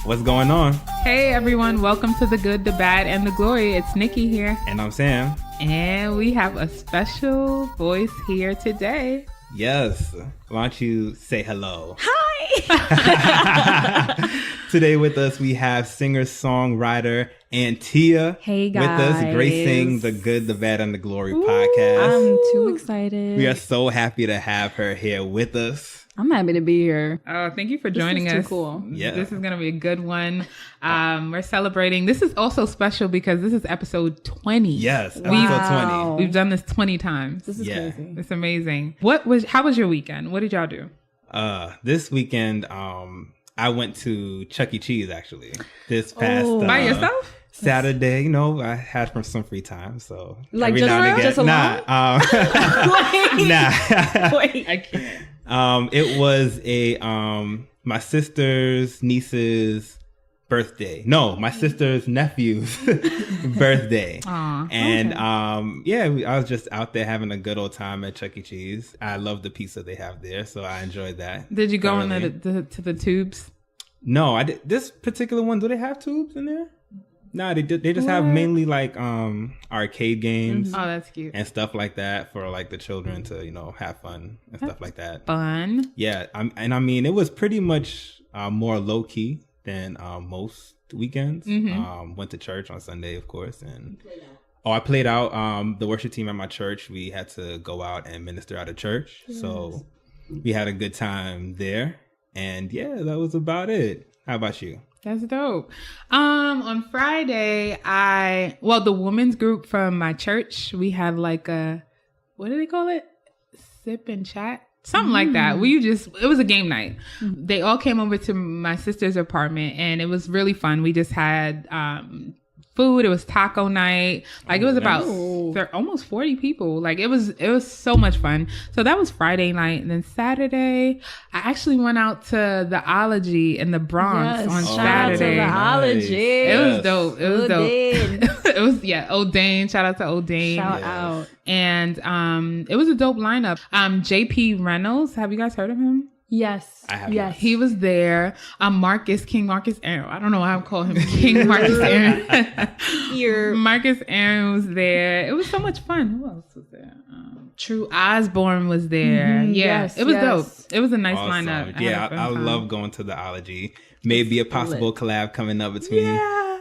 What's going on? Hey everyone, welcome to The Good, The Bad, and The Glory. It's Nikki here. And I'm Sam. And we have a special voice here today. Yes. Why don't you say hello? Hi! Today with us we have singer-songwriter Antia. Hey guys. With us, gracing The Good, The Bad, and The Glory podcast. I'm too excited. We are so happy to have her here with us. I'm happy to be here. Oh, thank you for joining This is us. too cool. Yeah. This is going to be a good one. We're celebrating. This is also special because this is episode 20. Yes, episode Wow. 20. We've done this 20 times. This is crazy. It's amazing. How was your weekend? What did y'all do? This weekend, I went to Chuck E. Cheese actually. This past By yourself? Saturday, I had some free time, so Like every just now and again, just alone? nah, Wait. I can't. It was my sister's niece's birthday. No, my sister's nephew's birthday. Aw, and okay. I was just out there having a good old time at Chuck E. Cheese. I love the pizza they have there, so I enjoyed that. Did you go in thoroughly. to the tubes? No, I did. This particular one, do they have tubes in there? No, they just have mainly like arcade games Oh, that's cute. and stuff like that for like the children to have fun and stuff like that. Fun. Yeah, I mean it was pretty much more low key than most weekends. Went to church on Sunday, of course, and I played out. The worship team at my church, we had to go out and minister at a church, so we had a good time there. And yeah, that was about it. How about you? That's dope. On Friday, the women's group from my church, we had like what do they call it? Sip and chat? Something like that. It was a game night. They all came over to my sister's apartment and it was really fun. We just had, food. It was taco night. Like it was about almost 40 people. Like it was so much fun. So that was Friday night. And then Saturday, I actually went out to the Ology in the Bronx on Saturday. Shout out to the Ology. It was dope. It was dope. It was, Old Dane. Shout out to Old Dane. Shout out. And it was a dope lineup. JP Reynolds. Have you guys heard of him? Yes. I have. Yes. He was there. King Marcus Aaron. I don't know why I call him King Marcus Aaron. Marcus Aaron was there. It was so much fun. Who else was there? True Osborne was there. Yeah, Yes, it was yes. dope. It was a nice Awesome. lineup. Yeah, I love going to the Ology. Maybe a possible collab coming up between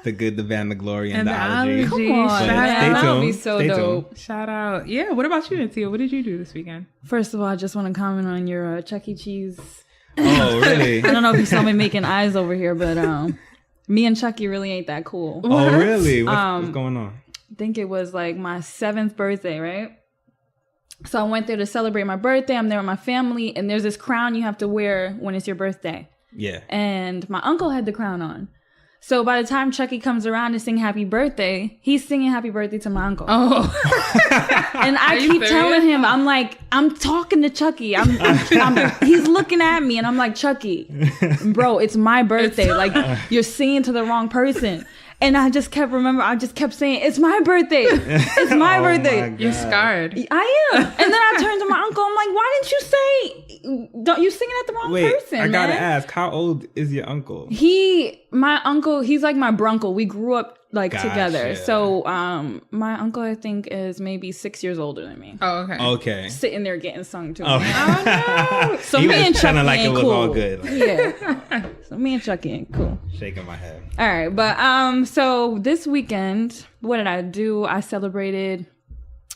The Good, The Bad, and The Glory and the Ology. Come on, But man. stay That would tuned. be so Stay dope. tuned. Shout out. Yeah. What about you, Antia? What did you do this weekend? First of all, I just want to comment on your Chuck E. Cheese. Oh, really? I don't know if you saw me making eyes over here, but me and Chucky really ain't that cool. Oh, really? What's going on? I think it was like my 7th birthday, right? So I went there to celebrate my birthday. I'm there with my family, and there's this crown you have to wear when it's your birthday. Yeah. And my uncle had the crown on. So by the time Chucky comes around to sing happy birthday, he's singing happy birthday to my uncle. Oh, And I you keep serious? telling him, I'm like, I'm talking to Chucky. He's looking at me and I'm like, Chucky, bro, it's my birthday. Like, you're singing to the wrong person. And I just kept saying, it's my birthday. It's my birthday. my you're God. scarred. I am. And then I turned to my uncle. I'm like, why didn't you say, don't you singing at the wrong Wait, person, I gotta man? ask, how old is your uncle? My uncle, he's like my brunkle. We grew up like Gotcha. together. So my uncle, I think, is maybe 6 years older than me. Oh, okay. Okay. Sitting there getting sung to. Oh. Me. So He me was and Chucky kinda like ain't it was cool. all good. Yeah. So me and Chucky ain't cool. Shaking my head. All right, but so this weekend, what did I do? I celebrated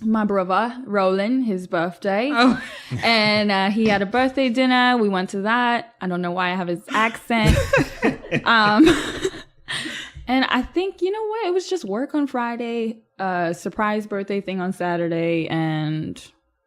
my brother Roland, his birthday. Oh. And he had a birthday dinner. We went to that. I don't know why I have his accent. And I think, you know what? It was just work on Friday, surprise birthday thing on Saturday, and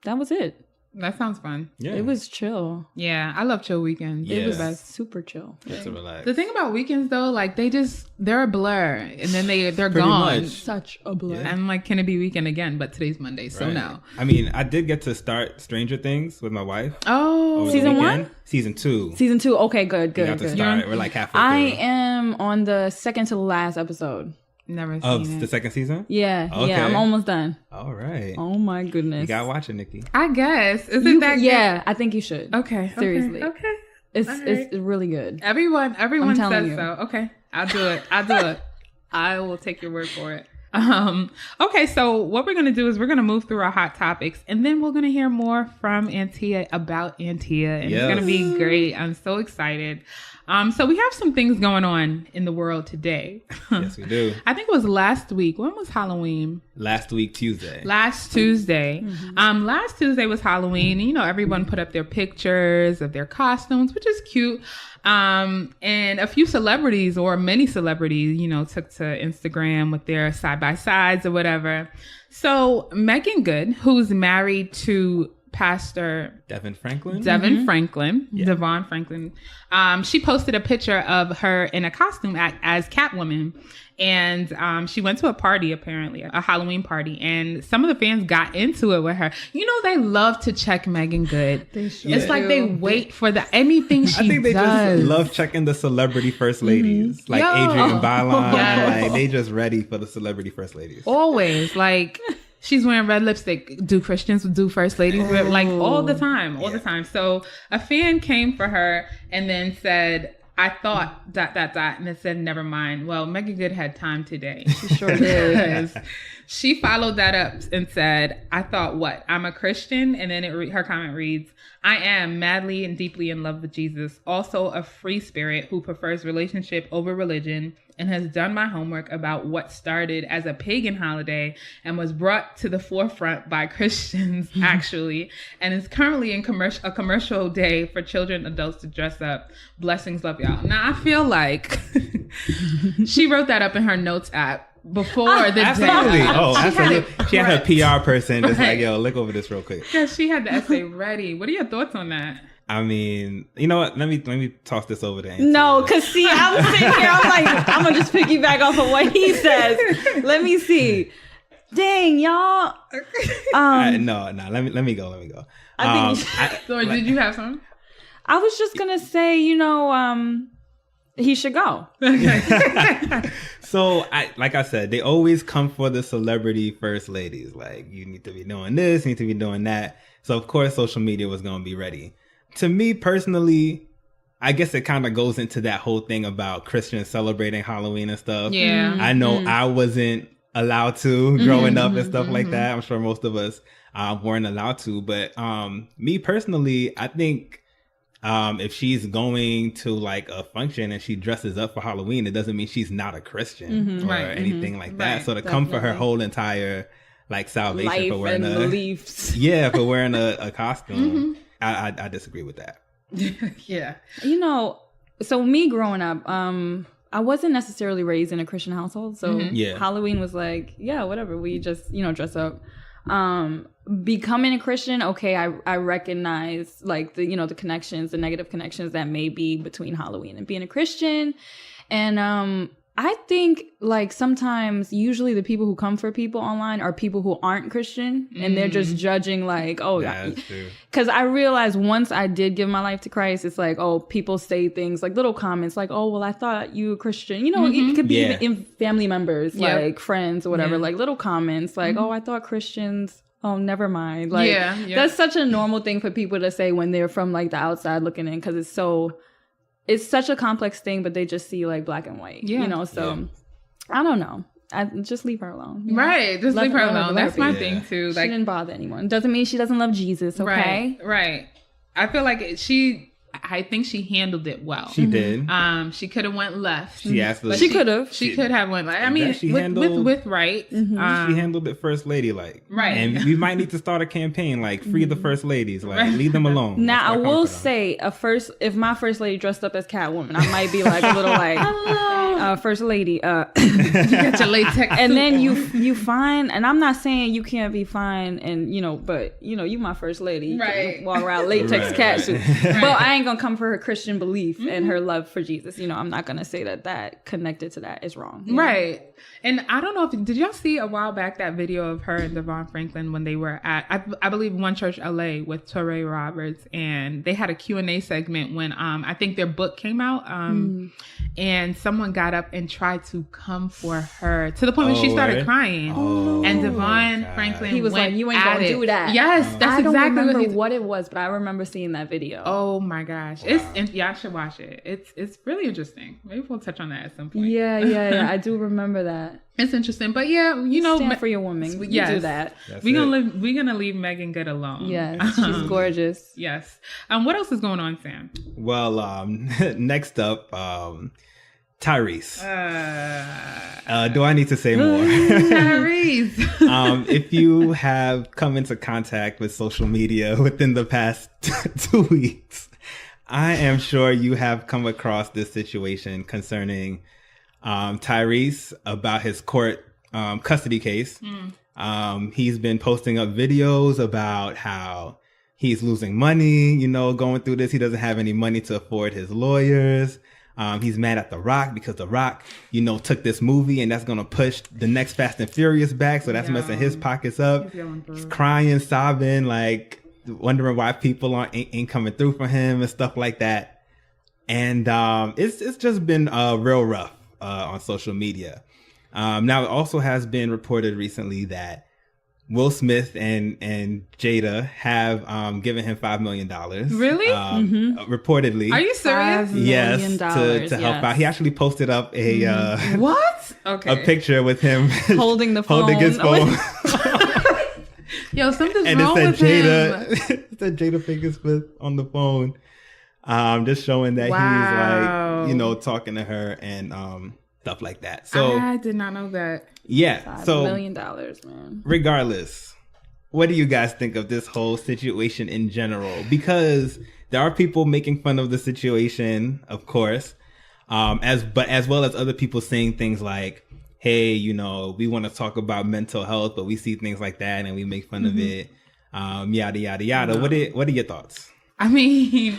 that was it. That sounds fun. Yeah. It was chill. Yeah, I love chill weekends. Yeah. It was super chill. Just to relax. The thing about weekends though, like they're a blur, and then they're Pretty gone. much. Such a blur. Yeah. I'm like, can it be weekend again? But today's Monday, so Right. no. I mean, I did get to start Stranger Things with my wife. Oh, over the Season weekend. 1? Season 2. Season 2. Okay, good. We got to Good. start. We're like halfway I through. am on the second to the last episode. never seen Of it. the second season? Yeah, Okay. yeah, I'm almost done. All right. Oh my goodness. You gotta watch it, Nikki. I guess is it that good? Yeah, I think you should. Okay. Seriously. Okay. It's really good. Everyone says you. so. Okay, I'll do it. I will take your word for it. Okay, so what we're going to do is we're going to move through our hot topics, and then we're going to hear more from Antia about Antia, and it's going to be great. I'm so excited. So we have some things going on in the world today. Yes, we do. I think it was last week. When was Halloween? Last Tuesday. Last Tuesday was Halloween. You know, everyone put up their pictures of their costumes, which is cute. And a few celebrities, or many celebrities, you know, took to Instagram with their side-by-sides or whatever. So Megan Good, who's married to Pastor Devon Franklin. Devon Franklin. She posted a picture of her in a costume as Catwoman. And she went to a party, apparently, a Halloween party. And some of the fans got into it with her. You know, they love to check Megan Good. It's like they wait for anything she does. I think they just love checking the celebrity first ladies. Like Adrienne Bailon. Like, they just ready for the celebrity first ladies. Always. Like... She's wearing red lipstick. Do Christians do first ladies? Like all the time. So a fan came for her and then said, I thought ... And it said, never mind. Well, Megan Good had time today. She sure did. She followed that up and said, I thought what? I'm a Christian. And then her comment reads, I am madly and deeply in love with Jesus. Also a free spirit who prefers relationship over religion, and has done my homework about what started as a pagan holiday and was brought to the forefront by Christians, actually, and is currently in a commercial day for children and adults to dress up. Blessings, love y'all. Now, I feel like she wrote that up in her notes app before the absolutely. day. Absolutely. She had her PR person just like, yo, look over this real quick. Yeah, she had the essay ready. What are your thoughts on that? I mean, you know what? Let me toss this over to Antia. No, because see, I'm sitting here, I'm like, I'm going to just piggyback off of what he says. Let me see. Dang, y'all. No, let me go. So did you have some? I was just going to say, you know, he should go. So, like I said, they always come for the celebrity first ladies. Like, you need to be doing this, you need to be doing that. So, of course, social media was going to be ready. To me personally, I guess it kind of goes into that whole thing about Christians celebrating Halloween and stuff. Yeah. I know I wasn't allowed to growing up and stuff like that. I'm sure most of us weren't allowed to. But me personally, I think if she's going to like a function and she dresses up for Halloween, it doesn't mean she's not a Christian or anything like that. So to come for her whole entire like salvation life for wearing and beliefs. for wearing a costume. I disagree with that. Yeah. You know, so me growing up, I wasn't necessarily raised in a Christian household. So Halloween was like, yeah, whatever. We just, you know, dress up. Becoming a Christian, okay, I recognize like the, you know, the connections, the negative connections that may be between Halloween and being a Christian. And I think like sometimes usually the people who come for people online are people who aren't Christian and they're just judging like, oh, yeah. Because I realized once I did give my life to Christ, it's like, oh, people say things like little comments like, oh, well, I thought you were Christian. You know, it could be even in family members, like friends or whatever, like little comments like, oh, I thought Christians. Oh, never mind. Like, that's such a normal thing for people to say when they're from like the outside looking in, because it's such a complex thing, but they just see like black and white, you know? So I don't know. I just leave her alone. Right. Just leave her alone. That's my thing too. Like, she didn't bother anyone. Doesn't mean she doesn't love Jesus. Okay. Right. I feel like I think she handled it well. She did. She could have went left. She absolutely. She could have. She could have went left. I mean, with right. She handled it first lady like. Right. And we might need to start a campaign like free the first ladies, like leave them alone. Now I will say if my first lady dressed up as Catwoman, I might be like a little like first lady. You get your latex. And then you fine, and I'm not saying you can't be fine, and you know, but you know, you my first lady. You can walk around latex catsuit. But I ain't gonna come for her Christian belief and her love for Jesus. You know, I'm not gonna say that connected to that is wrong. Right. And I don't know did y'all see a while back that video of her and Devon Franklin when they were at I believe One Church LA with Torrey Roberts, and they had a Q&A segment when I think their book came out and someone got up and tried to come for her to the point where she started crying. And Devon Franklin, he was like, "You ain't gonna do that." Yes, that's exactly I don't remember what it was, but I remember seeing that video. Oh my God. gosh. Wow. I should watch it. It's really interesting. Maybe we'll touch on that at some point. Yeah. I do remember that. It's interesting. But yeah, stand for your woman. We do that. We're gonna leave Megan Good alone. Yes, she's gorgeous. Yes. What else is going on, Sam? Well, next up, Tyrese. Do I need to say more? Tyrese. If you have come into contact with social media within the past 2 weeks, I am sure you have come across this situation concerning Tyrese about his court custody case. He's been posting up videos about how he's losing money, going through this. He doesn't have any money to afford his lawyers. He's mad at The Rock because The Rock, took this movie and that's going to push the next Fast and Furious back. So that's messing his pockets up. He's crying, sobbing, like wondering why people ain't coming through for him and stuff like that. And it's just been real rough on social media. Now, it also has been reported recently that Will Smith and Jada have given him $5 million. Really? $5 Reportedly. Are you serious? Yes, to help out. He actually posted up a what? Okay. A picture with him holding the phone. Holding his phone. Yo, something's and wrong with Jada, him. it said Jada Pinkett Smith on the phone. Just showing that he's like, talking to her and stuff like that. So I did not know that. Yeah. $5 million, man. Regardless, what do you guys think of this whole situation in general? Because there are people making fun of the situation, of course, as well as other people saying things like, hey, we want to talk about mental health, but we see things like that and we make fun of it. Yada, yada, yada. What are your thoughts? I mean,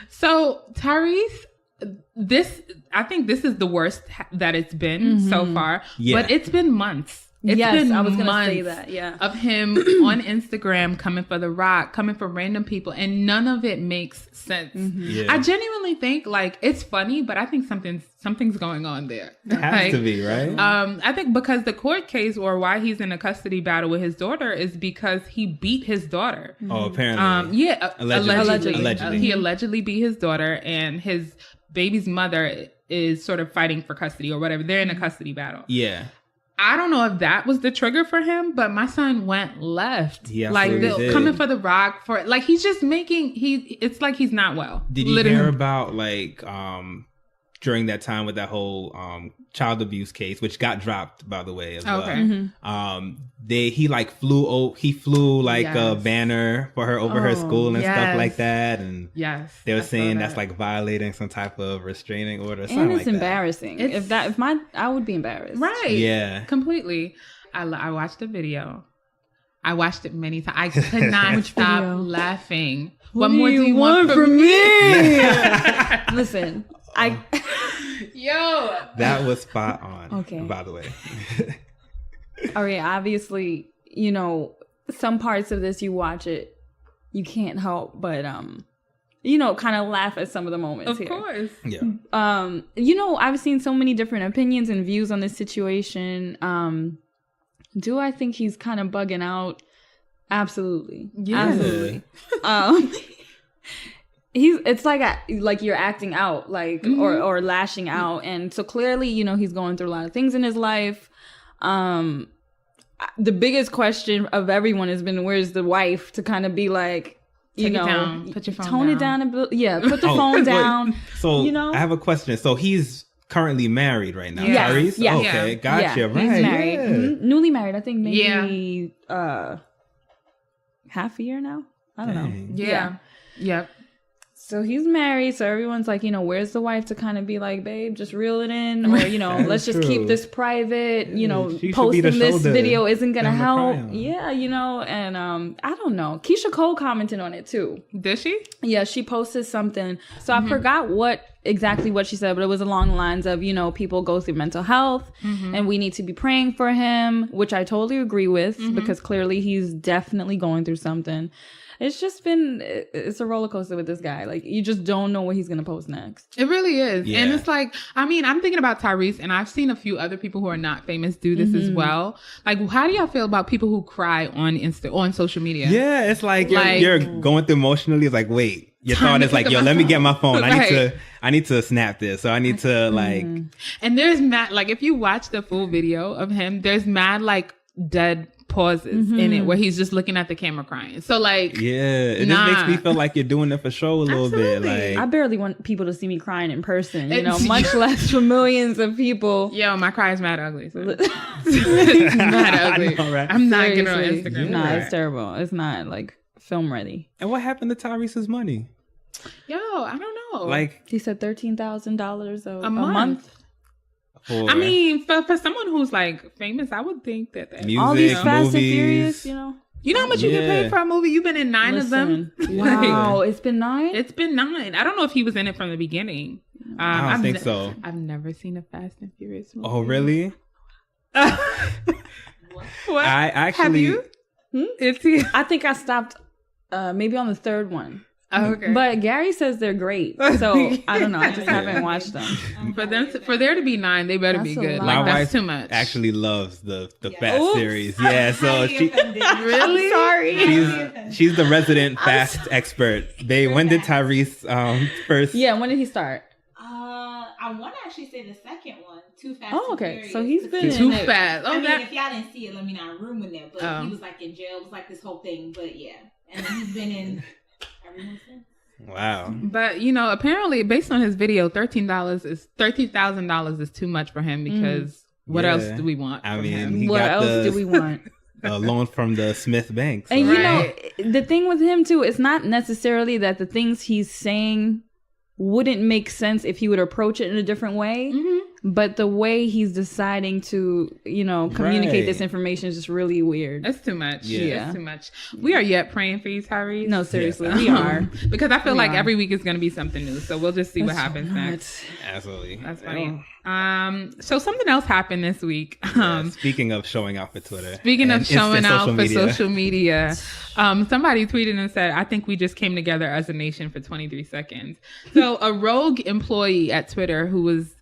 so Tyrese, I think this is the worst that it's been so far. Yeah. But it's been months. It's been I was going to say that. Yeah. Of him on Instagram coming for The Rock, coming for random people, and none of it makes sense. Yeah. I genuinely think it's funny, but I think something's going on there. It has to be, right? I think because the court case or why he's in a custody battle with his daughter is because he beat his daughter. Oh, apparently. Allegedly. He allegedly beat his daughter, and his baby's mother is sort of fighting for custody or whatever. They're in a custody battle. Yeah. I don't know if that was the trigger for him, but my son went left. Yeah, coming for The Rock he's just it's like he's not well. Did you hear about during that time with that whole child abuse case, which got dropped, by the way, as well. He flew a banner for her over her school and stuff like that, and they were saying that's violating some type of restraining order. And it's embarrassing. I would be embarrassed. Right? Yeah, completely. I watched the video. I watched it many times. I could not stop laughing. What more do you want from me? Listen, Yo, that was spot on. Okay. By the way. All right. Obviously, some parts of this you watch it, you can't help but kind of laugh at some of the moments. Of course. Yeah. I've seen so many different opinions and views on this situation. Do I think he's kind of bugging out? Absolutely. Yeah. Absolutely. It's like you're acting out, or lashing out, and so clearly, he's going through a lot of things in his life. The biggest question of everyone has been, where's the wife to kind of be like, Take it down. Put your phone tone down. it down a bit. Yeah, put the phone down. So I have a question. So he's currently married right now, Tyrese? Yeah. Okay, gotcha. Yeah, right. He's married. Yeah. Mm-hmm. Newly married. I think maybe half a year now. I don't know. Yeah. Yep. So he's married. So everyone's like, where's the wife to kind of be like, babe, just reel it in, or let's just keep this private. Posting this video isn't gonna help. Yeah, and I don't know. Keisha Cole commented on it too. Did she? Yeah, she posted something. So I forgot exactly what she said, but it was along the lines of, people go through mental health and we need to be praying for him, which I totally agree with because clearly he's definitely going through something. It's just it's a roller coaster with this guy. You just don't know what he's going to post next. It really is. Yeah. And it's I'm thinking about Tyrese, and I've seen a few other people who are not famous do this as well. How do y'all feel about people who cry on social media? Yeah, it's you're going through emotionally. It's wait, your thought is like, yo, let me get my phone. Right. I need to snap this. So I need to like. And there's mad, like, if you watch the full video of him, there's mad, like, dead pauses in it where he's just looking at the camera crying. So, like, it just makes me feel like you're doing it for show a little bit. Like, I barely want people to see me crying in person, you know, much less for millions of people. Yo, my cry is mad ugly. So. It's mad ugly. I know, right? I'm not getting on Instagram. Nah, it's terrible. It's not like film ready. And what happened to Tyrese's money? Yo, I don't know. Like, he said $13,000 a month. For I mean, for someone who's like famous, I would think that music, all these Fast movies. and Furious, you know. You know how much you get paid for a movie? You've been in 9 of them. Wow, it's been 9? It's been 9. I don't know if he was in it from the beginning. I don't think so. I've never seen a Fast and Furious movie. Oh, really? What? I actually. Have you? I think I stopped maybe on the 3rd one. Oh, okay. But Gary says they're great. So I don't know. I just haven't watched them. For there to be 9, they better be That's a good. lot. Like, My that's wife too much. actually loves the Fast series. Yeah, so Really? Sorry. she's the resident Fast expert. When did Tyrese first? Yeah, when did he start? I want to actually say the second one, Too Fast. Oh, okay. So he's been Too in it. fast. I Oh, mean, that. if y'all didn't see it, let me not ruin it. But he was like in jail. It was like this whole thing. But yeah, and then he's been in everyone since. Wow. But you know, apparently, based on his video, $13,000 is too much for him because what else do we want? I from mean, him? he What got else the do we want? loan from the Smith Bank. So. And you Right. know, the thing with him too, it's not necessarily that the things he's saying wouldn't make sense if he would approach it in a different way. But the way he's deciding to, you know, communicate this information is just really weird. It's too much. Yeah. It's too much. We are yet praying for you, Tyrese. No, seriously, Yes. we are. Because I feel We like are. every week is going to be something new. So we'll just see what happens next. Absolutely. That's funny. So something else happened this week. Speaking of showing out for Twitter. Speaking of and showing instant out for media. social media, somebody tweeted and said, I think we just came together as a nation for 23 seconds. So a rogue employee at Twitter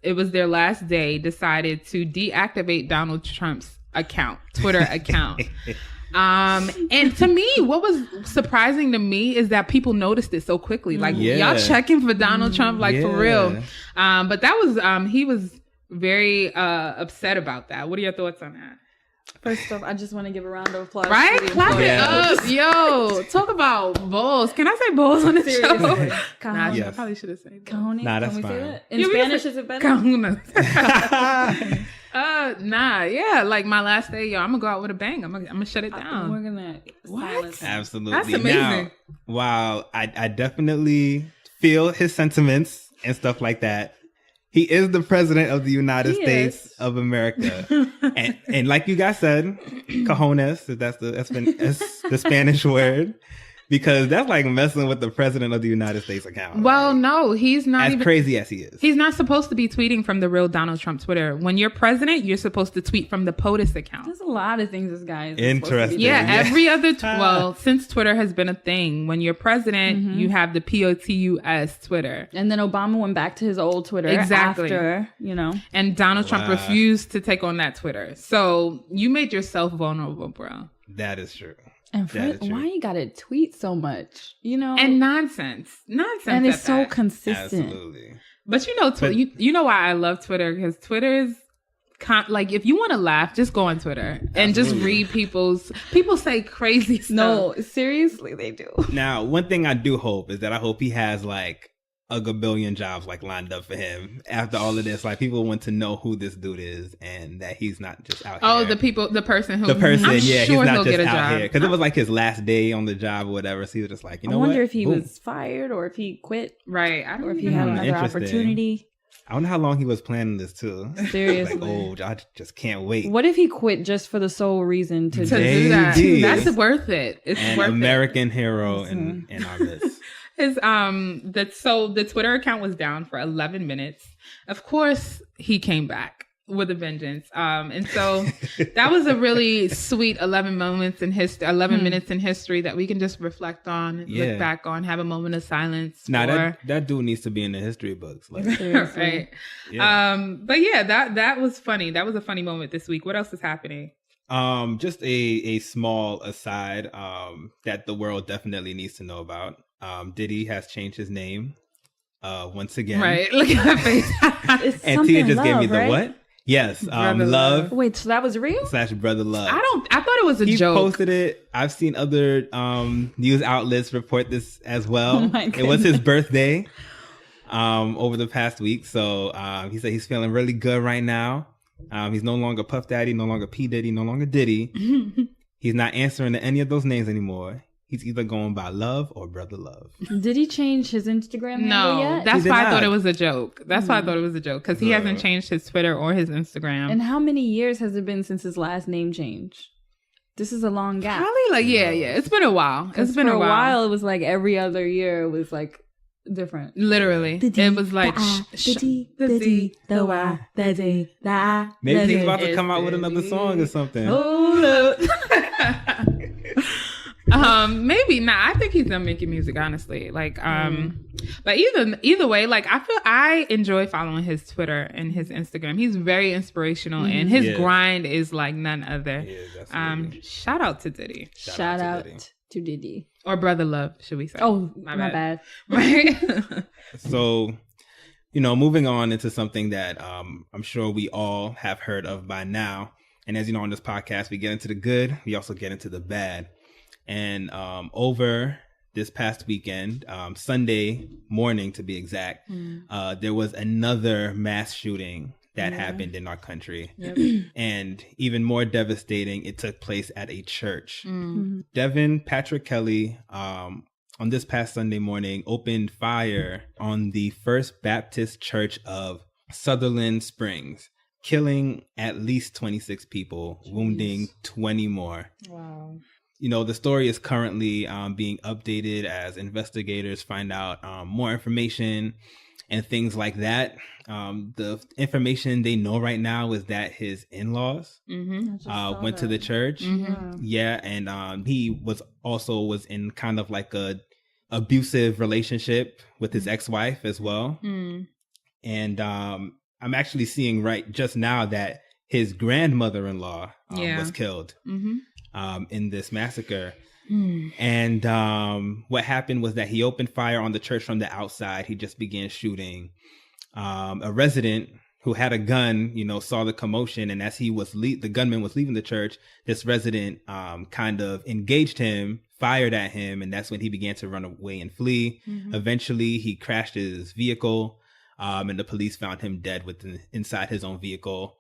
it was their last day, decided to deactivate Donald Trump's Twitter account. And to me, what was surprising to me is that people noticed it so quickly. Like, y'all checking for Donald Trump, like, for real. But that was, he was very upset about that. What are your thoughts on that? First off, I just want to give a round of applause. Right? to the Clap it employees. up. Yo, talk about balls. Can I say balls on the show? Seriously. Nah, I Yes. probably should have said that. Cojones? Nah, that's Can we say fine. that? In Yeah, we can Spanish, say- is it better? Kahuna. Yeah, like my last day, yo, I'm gonna go out with a bang. I'm gonna shut it down. We're gonna silence. Absolutely. That's amazing. Now, while I definitely feel his sentiments and stuff like that, he is the president of the United States of America. and like you guys said, cojones, that's the Spanish word. Because that's like messing with the president of the United States account. Well, no, he's not as even crazy as he is. He's not supposed to be tweeting from the real Donald Trump Twitter. When you're president, you're supposed to tweet from the POTUS account. There's a lot of things this guy is Interesting. Yeah, Yeah. every other since Twitter has been a thing, when you're president, you have the POTUS Twitter. And then Obama went back to his old Twitter Exactly. after, you know. And Donald Trump Wow. refused to take on that Twitter. So you made yourself vulnerable, bro. That is true. And That is true. why you gotta tweet so much? You know? And nonsense. And it's at so that. consistent. Absolutely. But you know, But- you know why I love Twitter? Because Twitter is like, if you want to laugh, just go on Twitter and just read people say crazy stuff. No, seriously, they do. Now, one thing I do hope is that I hope he has like a gabillion jobs like lined up for him after all of this. Like, people want to know who this dude is and that he's not just out Oh, here. the person who I'm sure he's he'll not get just a out job. here because it was like his last day on the job or whatever. So he was just like, you know I what? wonder if he Boom. was fired or if he quit Right. I or don't if he even had know. another Interesting. opportunity. I wonder how long he was planning this too. Seriously. Like, oh, I just can't wait. What if he quit just for the sole reason to To do that. Maybe. That's worth it. It's An worth American hero in our midst. the Twitter account was down for 11 minutes. Of course, he came back with a vengeance. And so that was a really sweet 11 minutes in history that we can just reflect on, Yeah. look back on, have a moment of silence. Nah, for. that dude needs to be in the history books. Like, Seriously. Right. yeah. But yeah, that was funny. That was a funny moment this week. What else is happening? Just a small aside that the world definitely needs to know about. Diddy has changed his name once again. Right. Look at her face. Antia just gave me the what? Yes. Love. Wait, so that was real? / Brother Love. I thought it was a joke. He posted it. I've seen other news outlets report this as well. Oh it was his birthday over the past week. So he said he's feeling really good right now. He's no longer Puff Daddy, no longer P. Diddy, no longer Diddy. He's not answering to any of those names anymore. He's either going by Love or Brother Love. Did he change his Instagram handle yet? That's why I thought it was a joke. That's why I thought it was a joke. Because he hasn't changed his Twitter or his Instagram. And how many years has it been since his last name change? This is a long gap. Probably like, yeah. It's been a while. It's been for a while. It was like every other year it was like different. Literally. It was like... Maybe he's about to come out with another song or something. Hold up. Maybe not. I think he's done making music, honestly. Like, but either way, like I enjoy following his Twitter and his Instagram. He's very inspirational, and his grind is like none other. Shout out to Diddy. Shout out to Diddy. Or Brother Love, should we say? Oh, my bad. Right. So, moving on into something that I'm sure we all have heard of by now. And as you know, on this podcast, we get into the good. We also get into the bad. And over this past weekend, Sunday morning to be exact, there was another mass shooting that happened in our country. Yep. And even more devastating, it took place at a church. Devin Patrick Kelly, on this past Sunday morning, opened fire on the First Baptist Church of Sutherland Springs, killing at least 26 people, wounding 20 more. Wow. The story is currently being updated as investigators find out more information and things like that. The information they know right now is that his in-laws went to the church. Yeah, and he was in kind of like a abusive relationship with his ex-wife as well. And I'm actually seeing right just now that his grandmother-in-law was killed. In this massacre. And what happened was that he opened fire on the church from the outside. He just began shooting. A resident who had a gun, saw the commotion, and as the gunman was leaving the church, this resident kind of engaged him, fired at him, and that's when he began to run away and flee. Eventually, he crashed his vehicle, and the police found him dead inside his own vehicle.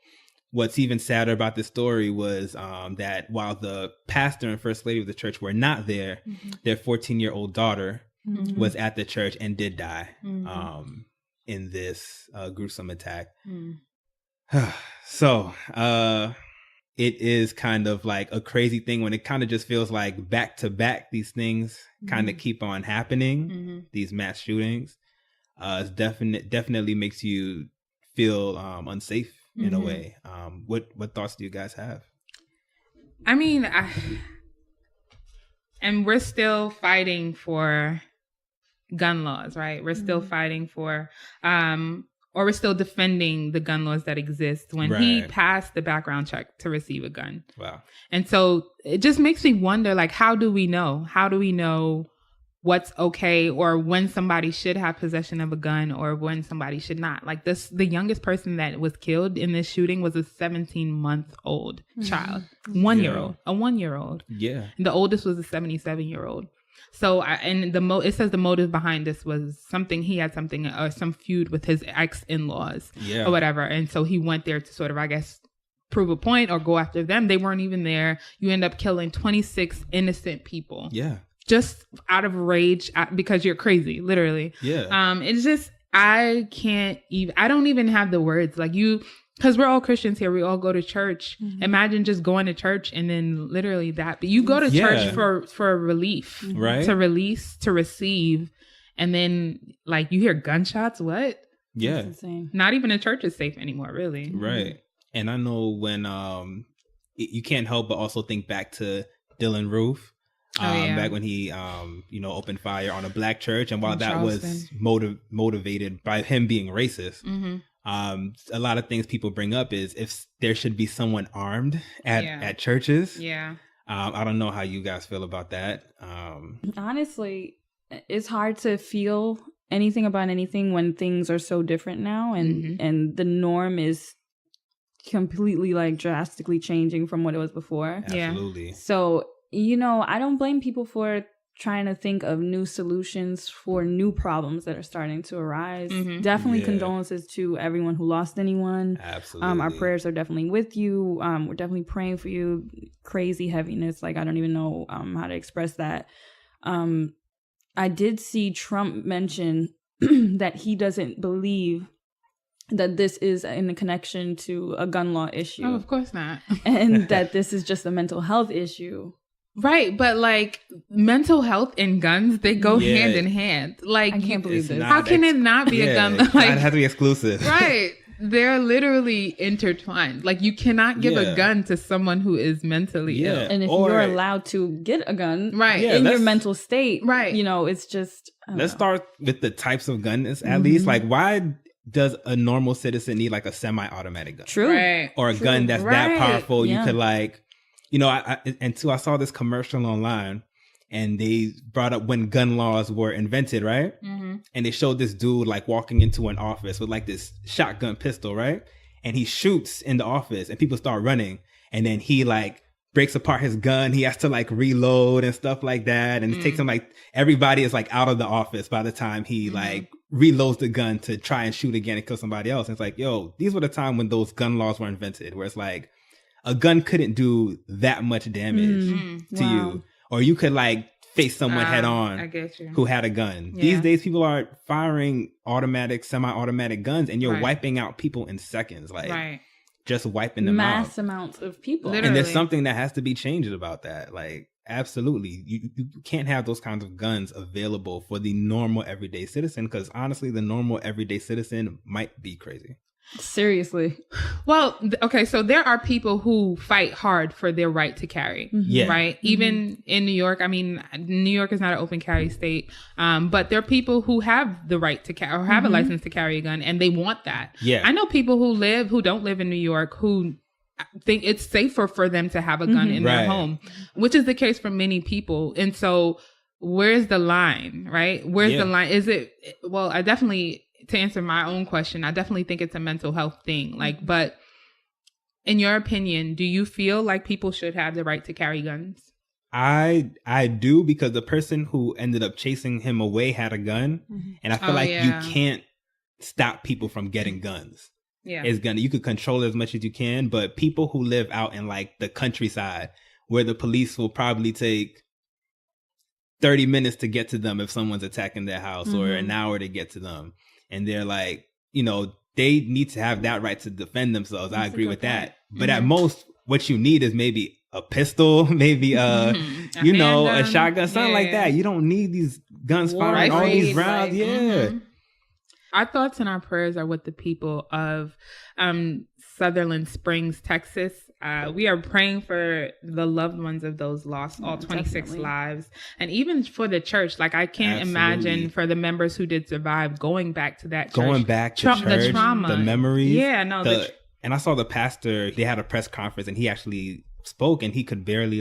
What's even sadder about this story was that while the pastor and first lady of the church were not there, their 14-year-old daughter was at the church and did die in this gruesome attack. So it is kind of like a crazy thing when it kind of just feels like back to back these things kind of keep on happening, these mass shootings. It definitely makes you feel unsafe in a way. What thoughts do you guys have? I mean, and we're still fighting for gun laws, right? We're still fighting for, or we're still defending the gun laws that exist when he passed the background check to receive a gun. Wow. And so it just makes me wonder, like, how do we know? How do we know what's okay, or when somebody should have possession of a gun or when somebody should not? Like the youngest person that was killed in this shooting was a 17-month-old child, a 1-year-old. Yeah. And the oldest was a 77-year-old. So, it says the motive behind this was he had something or some feud with his ex-in-laws or whatever. And so he went there to sort of, I guess, prove a point or go after them. They weren't even there. You end up killing 26 innocent people. Yeah. Just out of rage because you're crazy, literally. Yeah. It's just, I don't even have the words. Like because we're all Christians here. We all go to church. Imagine just going to church and then literally that. But you go to church for relief, right? To release, to receive. And then like you hear gunshots. What? Yeah. Not even a church is safe anymore, really. Right. And I know when you can't help but also think back to Dylan Roof. Back when he, opened fire on a black church. And while that was motivated by him being racist, a lot of things people bring up is if there should be someone armed at churches. Yeah. I don't know how you guys feel about that. Honestly, it's hard to feel anything about anything when things are so different now, and the norm is completely like drastically changing from what it was before. Absolutely. So, I don't blame people for trying to think of new solutions for new problems that are starting to arise. Definitely condolences to everyone who lost anyone. Absolutely. Our prayers are definitely with you. We're definitely praying for you. Crazy heaviness. Like, I don't even know how to express that. I did see Trump mention that he doesn't believe that this is in a connection to a gun law issue. Oh, of course not. And that this is just a mental health issue. Right, but like mental health and guns, they go hand in hand. Like, I can't believe this. How can it not be a gun? Like, it has to be exclusive. Right. They're literally intertwined. Like, you cannot give a gun to someone who is mentally ill. And if you're allowed to get a gun in your mental state, it's just... Let's start with the types of guns, at least. Like, why does a normal citizen need like a semi-automatic gun? True. Right. Or a gun that's that powerful you could like... I saw this commercial online and they brought up when gun laws were invented, right? And they showed this dude like walking into an office with like this shotgun pistol, right? And he shoots in the office and people start running. And then he like breaks apart his gun. He has to like reload and stuff like that. And it takes him like, everybody is like out of the office by the time he like reloads the gun to try and shoot again and kill somebody else. And it's like, yo, these were the time when those gun laws were invented, where it's like, a gun couldn't do that much damage to you. Or you could like face someone head on who had a gun. Yeah. These days, people are firing automatic, semi-automatic guns and you're wiping out people in seconds. Like just wiping them out. Mass amounts of people. Literally. And there's something that has to be changed about that. Like, absolutely. You can't have those kinds of guns available for the normal everyday citizen, because honestly, the normal everyday citizen might be crazy. Seriously. Well, okay, so there are people who fight hard for their right to carry, right? Even in New York, I mean, New York is not an open carry state, but there are people who have the right to carry or have a license to carry a gun, and they want that. Yeah, I know people who don't live in New York who think it's safer for them to have a gun in their home, which is the case for many people. And so, where's the line, right? Where's the line? Is it? Well, I definitely. To answer my own question, I definitely think it's a mental health thing. Like, but in your opinion, do you feel like people should have the right to carry guns? I do, because the person who ended up chasing him away had a gun, and I feel you can't stop people from getting guns. Yeah, you could control it as much as you can, but people who live out in like the countryside, where the police will probably take 30 minutes to get to them if someone's attacking their house, or an hour to get to them. And they're like, they need to have that right to defend themselves. I agree with that. But at most, what you need is maybe a pistol, maybe a shotgun, something like that. You don't need these guns firing all these rounds. Our thoughts and our prayers are with the people of Sutherland Springs, Texas. We are praying for the loved ones of those lost, all 26 lives. And even for the church, like I can't imagine for the members who did survive going back to that church. Going back to church, the trauma. The memories. Yeah, no. And I saw the pastor, they had a press conference and he actually spoke and he could barely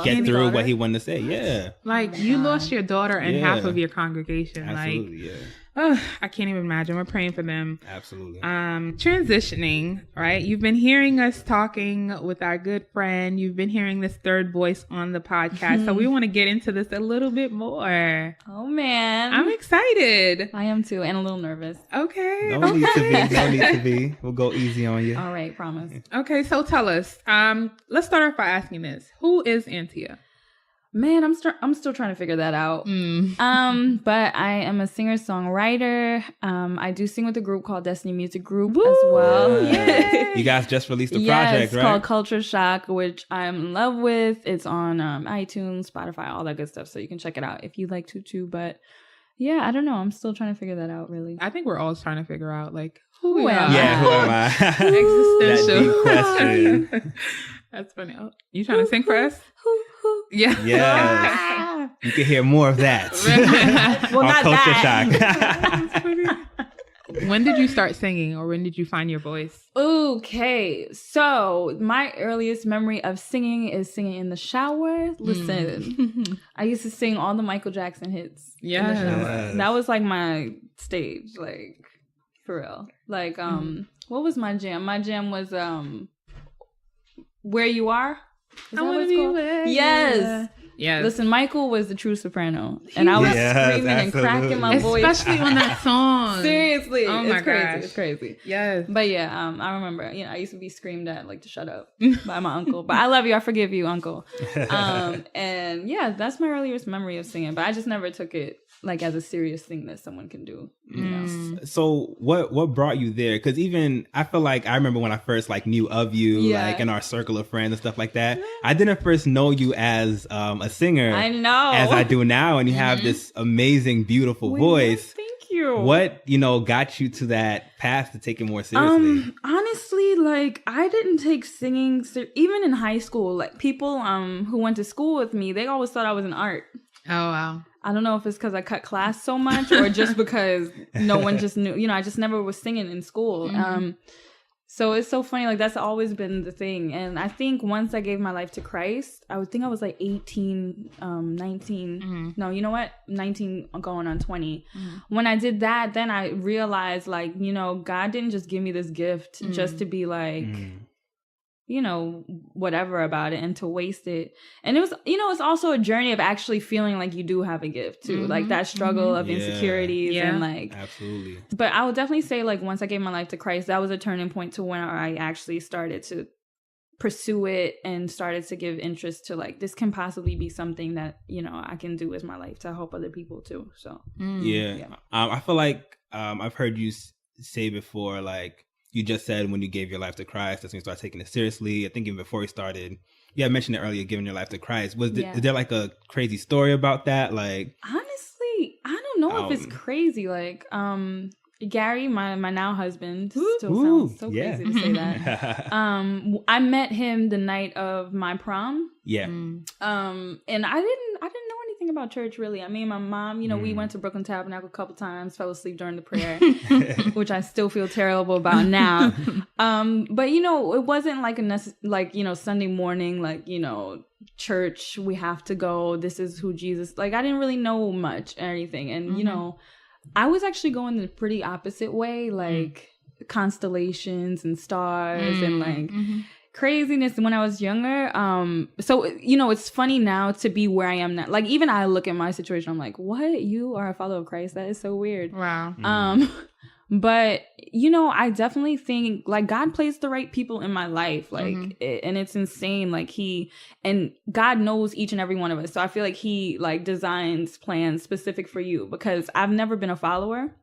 get through what he wanted to say. Yeah. Like you lost your daughter and half of your congregation. Absolutely, I can't even imagine. We're praying for them. Absolutely. Transitioning, right? You've been hearing us talking with our good friend. You've been hearing this third voice on the podcast. So we want to get into this a little bit more. Oh, man. I'm excited. I am too. And a little nervous. Okay. No need to be. We'll go easy on you. All right. Promise. Okay. So tell us, let's start off by asking this. Who is Antia? Man, I'm still trying to figure that out. But I am a singer-songwriter. I do sing with a group called Destiny Music Group as well. Yeah. You guys just released a project, right? It's called Culture Shock, which I'm in love with. It's on iTunes, Spotify, all that good stuff. So you can check it out if you like to. But yeah, I don't know. I'm still trying to figure that out, really. I think we're all trying to figure out, who am I? Yeah, who am I? Existential. That deep question. That's funny. Oh, you trying to sing for us? Yeah. Yeah. You can hear more of that. Well, not Culture Shock. When did you start singing, or when did you find your voice? Okay, so my earliest memory of singing is singing in the shower. Listen, I used to sing all the Michael Jackson hits. In the shower. Yes. That was like my stage, like for real. Like, what was my jam? My jam was Where You Are. Is that what it's called? Yes. Yes. Listen, Michael was the true soprano, and I was screaming and cracking my voice, especially on that song. Seriously, oh my it's crazy. gosh. It's crazy. Yes. But yeah, I remember. I used to be screamed at like to shut up by my uncle. But I love you. I forgive you, uncle. And yeah, that's my earliest memory of singing. But I just never took it like as a serious thing that someone can do. You know? So what brought you there? Because even I feel like I remember when I first like knew of you, like in our circle of friends and stuff like that. I didn't first know you as a singer. I know, as I do now, and you have this amazing, beautiful voice. Thank you. What got you to that path to take it more seriously? Honestly, like I didn't take singing even in high school. Like people who went to school with me, they always thought I was in art. Oh wow. I don't know if it's because I cut class so much or just because no one just knew. I just never was singing in school. So it's so funny. Like that's always been the thing. And I think once I gave my life to Christ, I would think I was like 18, 19. No, you know what? 19 going on 20. When I did that, then I realized like, God didn't just give me this gift just to be like, whatever about it and to waste it. And it was, it's also a journey of actually feeling like you do have a gift too. Like that struggle of insecurities and like. Absolutely. But I would definitely say like once I gave my life to Christ, that was a turning point to when I actually started to pursue it and started to give interest to like, this can possibly be something that, I can do with my life to help other people too. So. I feel like I've heard you say before, like, you just said when you gave your life to Christ, that's when you start taking it seriously. I think even before you started, I mentioned it earlier, giving your life to Christ. Is there like a crazy story about that? Like, honestly, I don't know if it's crazy. Like, Gary, my now husband, still sounds so crazy to say that. I met him the night of my prom. Yeah. And I didn't know anything about church really. I mean, my mom, we went to Brooklyn Tabernacle a couple times, fell asleep during the prayer, which I still feel terrible about now. But it wasn't like Sunday morning, like, church, we have to go. This is who Jesus, like, I didn't really know much or anything. And, I was actually going the pretty opposite way, like constellations and stars and like craziness when I was younger. So, it's funny now to be where I am now. Like, even I look at my situation, I'm like, what? You are a follower of Christ? That is so weird. Wow. But, I definitely think like God placed the right people in my life. Like, and it's insane. Like and God knows each and every one of us. So I feel like he like designs plans specific for you, because I've never been a follower.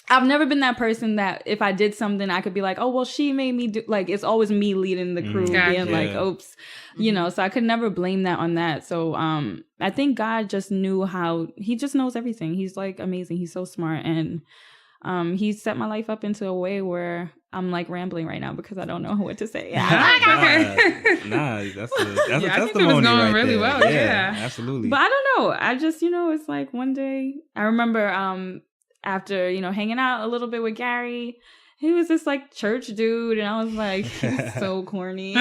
I've never been that person that if I did something, I could be like, oh, well, she made me do, like, it's always me leading the crew being like, oops, so I could never blame that on that. So, I think God just knew he just knows everything. He's like amazing. He's so smart. And, he set my life up into a way where I'm like rambling right now because I don't know what to say. That's a testimony. I think it was going really there. well. Yeah, absolutely. But I don't know. I just, it's like one day I remember, after, hanging out a little bit with Gary, he was this like church dude. And I was like, he's so corny.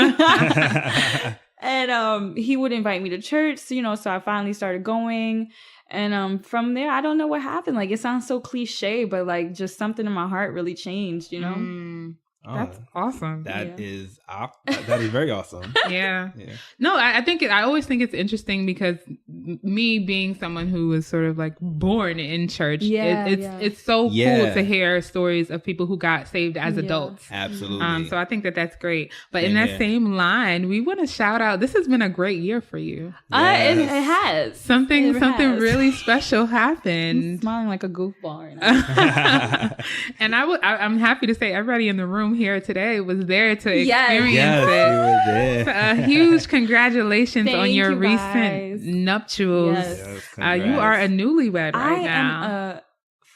And, he would invite me to church, so I finally started going. And from there, I don't know what happened. Like, it sounds so cliche, but like just something in my heart really changed, That's awesome. That is very awesome. Yeah. No, I always think it's interesting because me being someone who was sort of like born in church, it's so cool to hear stories of people who got saved as adults. Absolutely. So I think that's great. But in that same line, we want to shout out, this has been a great year for you. It has. Something really special happened. I'm smiling like a goofball right now. And I'm happy to say everybody in the room here today was there to experience it. We were there. So a huge congratulations on your you recent nuptials. You are a newlywed right now. I am a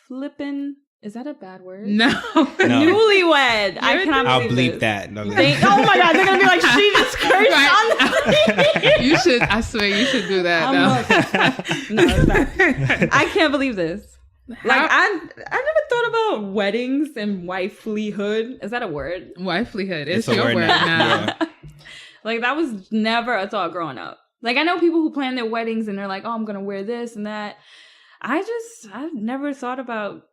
flippin'. Is that a bad word? No. Newlywed. I cannot I'll believe bleep this. that. No, oh my God, they're gonna be like, she just cursed on the You should. I swear you should do that. No, it's not. I can't believe this. Like I never thought about weddings and wifelyhood. Is that a word? Wifelyhood. It's a your word now. Yeah. Like that was never a thought growing up. Like I know people who plan their weddings and they're like, oh, I'm gonna wear this and that. I've never thought about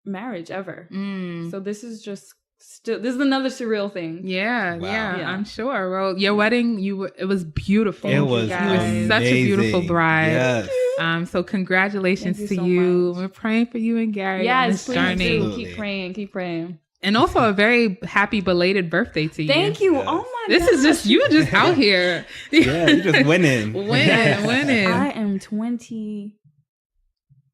marriage ever. So this is just this is another surreal thing. Yeah, Wow. yeah, I'm sure. Well, your wedding, it was beautiful. It was You were such a beautiful bride. Yes. So congratulations Thank to you so you. much. We're praying for you and Gary on Yes, this please journey. do. Absolutely. Keep praying. And also a very happy belated birthday to you. Thank you. Yes. Oh my This is just you just out here. Yeah, you're just winning. winning. I am 27.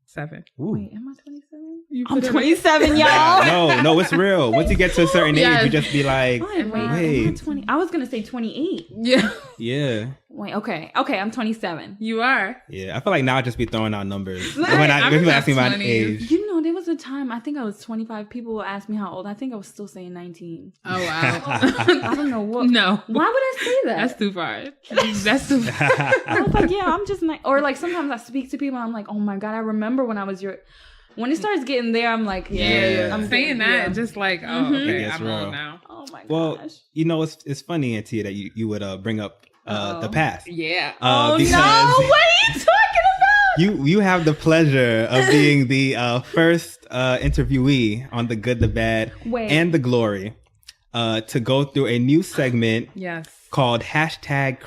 7. Ooh. Wait, am I 27? You I'm put it- 27, y'all. No, it's real. Once you get to a certain Yes. age, you just be like, Wait, am I wait. 20? I was gonna say 28. Yeah, Yeah. Wait, okay, I'm 27. you are. Yeah. I feel like now I just be throwing out numbers. Right. When I'm people in ask me my my 20s. age. You know, there was a time I think I was 25. People will ask me how old. I think I was still saying 19. Oh wow. I don't know what. No. Why would I say that? That's too far. That's too far. I was like, yeah, I'm just like, or like sometimes I speak to people and I'm like, oh my God, I remember when I was your. When it starts getting there, I'm like, Yeah. I'm saying that, just like, oh, okay, It gets I'm real. old now. Oh my gosh. Well, you know, it's funny, Antia, that you would bring up the past. Yeah. oh because no, what are you talking about? You have the pleasure of being the first interviewee on The Good, the Bad, Wait. and the Glory to go through a new segment Yes. called #Creepin'.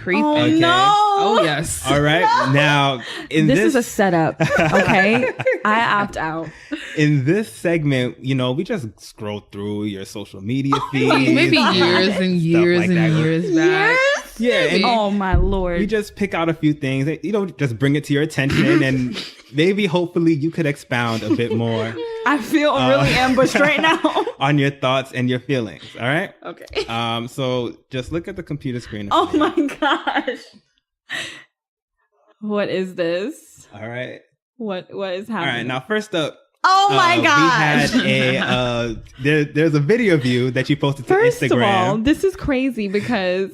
Creeping. Oh Okay. no. Oh, yes. All right. Now, in This this is a setup, okay? I opt out. in this segment, you know, we just scroll through your social media feeds. Maybe years and years like and that. years back. Yeah, and Oh my Lord. we just pick out a few things, you know, just bring it to your attention, and maybe, hopefully, you could expound a bit more I feel really ambushed right now. on your thoughts and your feelings. All right. Okay. So just look at the computer screen. Oh my gosh. What is this? All right. What is All happening? right. Now, first up. Oh my gosh. We had there's a video of you that you posted to First Instagram. of all, this is crazy because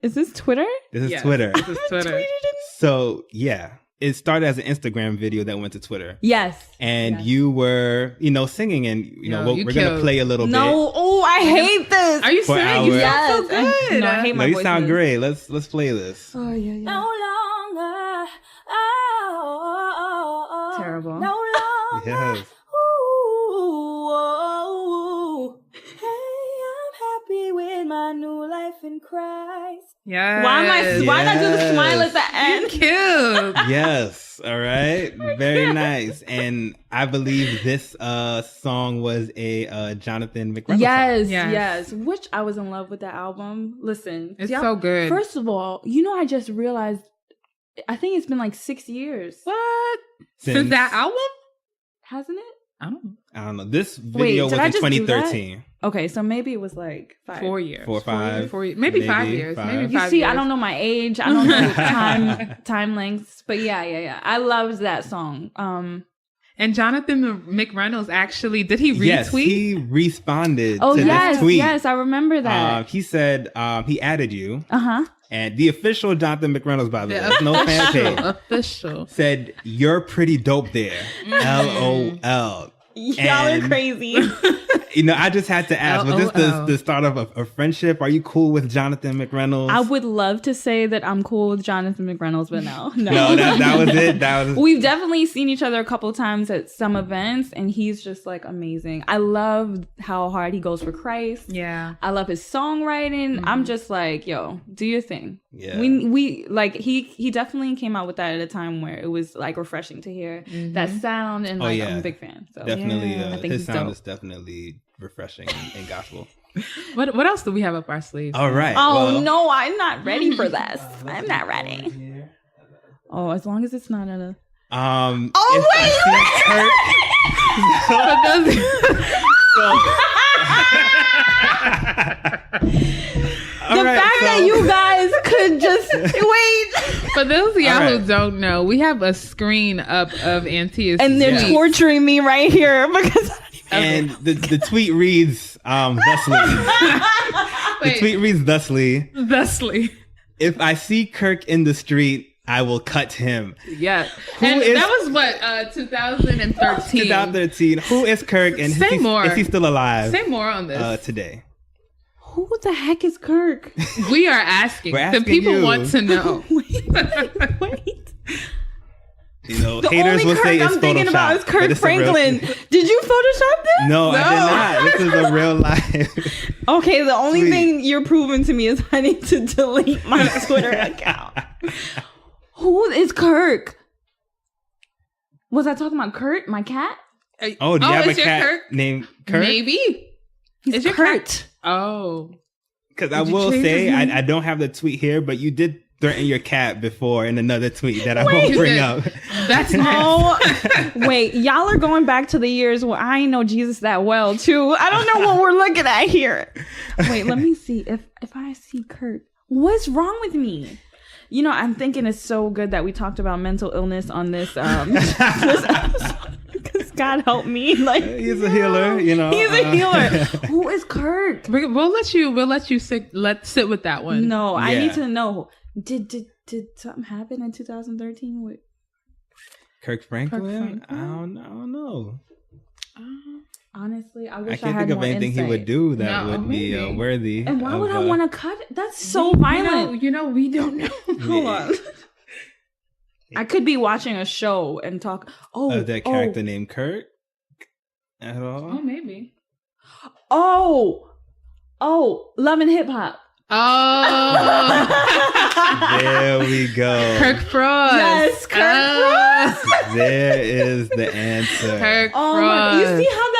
is this Twitter? This is Yes. Twitter. This is Twitter. Tweeted it? So yeah, it started as an Instagram video that went to Twitter, Yes. and Yes. you were, you know, singing, and you know, you we're gonna killed. play a little bit. No. Oh, I hate this. Are you For serious? You hours. sound so Yes. good. No, I hate No, my you voice sound in this. great. Let's play this. Oh yeah, yeah. No longer. Oh, Terrible. No longer. Yes. Ooh, hey, I'm happy with my new life in Christ. Yes. Why not do the Yes. smile at the end? Cute. Yes. All right. Very nice. And I believe this song was a Jonathan McReynolds Yes, song. Yes. yes. Which I was in love with that album. Listen, It's y'all- so good. First of all, you know, I just realized. I think it's been like 6 years, What? Since that album? hasn't it? I don't know. I don't know. This video did was I in just do that? 2013. Okay, so maybe it was like 5. 4 years. 4 or 5. 4 years. Maybe 5 Maybe years. 5. Maybe You 5 see, years. I don't know my age. I don't know time lengths, but yeah. I loved that song. And Jonathan McReynolds actually, did he retweet? Yes, he responded Oh to yes, this tweet. yes, I remember that. He said he added you, Uh-huh. and the official Jonathan McReynolds, by the way, there's no fan page, Official. said, "You're pretty dope there." LOL. Y'all And- are crazy. You know, I just had to ask, was this LOL. the start of a friendship? Are you cool with Jonathan McReynolds? I would love to say that I'm cool with Jonathan McReynolds, but no. No, that was it. That was We've definitely seen each other a couple times at some events, and he's just like amazing. I love how hard he goes for Christ. Yeah. I love his songwriting. I'm just like, yo, do your thing. Yeah. We like he definitely came out with that at a time where it was like refreshing to hear that sound, and like yeah. I'm a big fan. So definitely. I think His he's sound dope. is definitely refreshing in gospel. What else do we have up our sleeves? All right. Oh well, no, I'm not ready for this. I'm not ready. Oh, as long as it's not at a. Oh The fact that you guys could just wait, For those of y'all All right. who don't know, we have a screen up of Antia's and they're tweets. torturing me right here because. and the tweet reads thusly. The Wait, tweet reads thusly. thusly. If I see Kirk in the street, I will cut him. Yeah. And that was what, 2013. 2013. Who is Kirk, and is he still alive? Say more on this. Today. Who the heck is Kirk? We are asking. We're asking the people you. want to know. Wait. You know, The haters only will Kirk say it's I'm thinking about is Photoshop, but Kirk it's a real- Franklin. Did you Photoshop this? No, I did not. This is a real life. Okay, the only Sweet. thing you're proving to me is I need to delete my Twitter account. Who is Kirk? Was I talking about Kurt, my cat? Oh, do you have a is your cat Kirk? named Kirk? Maybe. He's Is your Kurt. cat? Oh. Because I Did you will change say, his name? I don't have the tweet here, but you did threaten your cat before in another tweet that I won't bring up. That's Oh, wait, y'all are going back to the years where I ain't know Jesus that well, too. I don't know what we're looking at here. Wait, let me see. If I see Kurt, what's wrong with me? You know, I'm thinking it's so good that we talked about mental illness on this episode. Because God help me. Like, He's a healer, you know. he's a healer. Who is Kurt? We'll let you sit with that one. No, I Yeah. need to know. Did something happen in 2013 with Kirk Franklin? Franklin? I don't know. honestly, I wish I I can't had think of more anything insight. he would do that No, would be maybe. worthy. And why would I of, want to cut it? That's so violent. You know, we don't know. Hold on. I could be watching a show and talk. of that character named Kirk at all? Oh, maybe. Oh, Love and Hip Hop. Oh. There we go. Kirk Frost. Yes, Kirk Frost. There is the answer. Kirk Oh Frost. my! You see how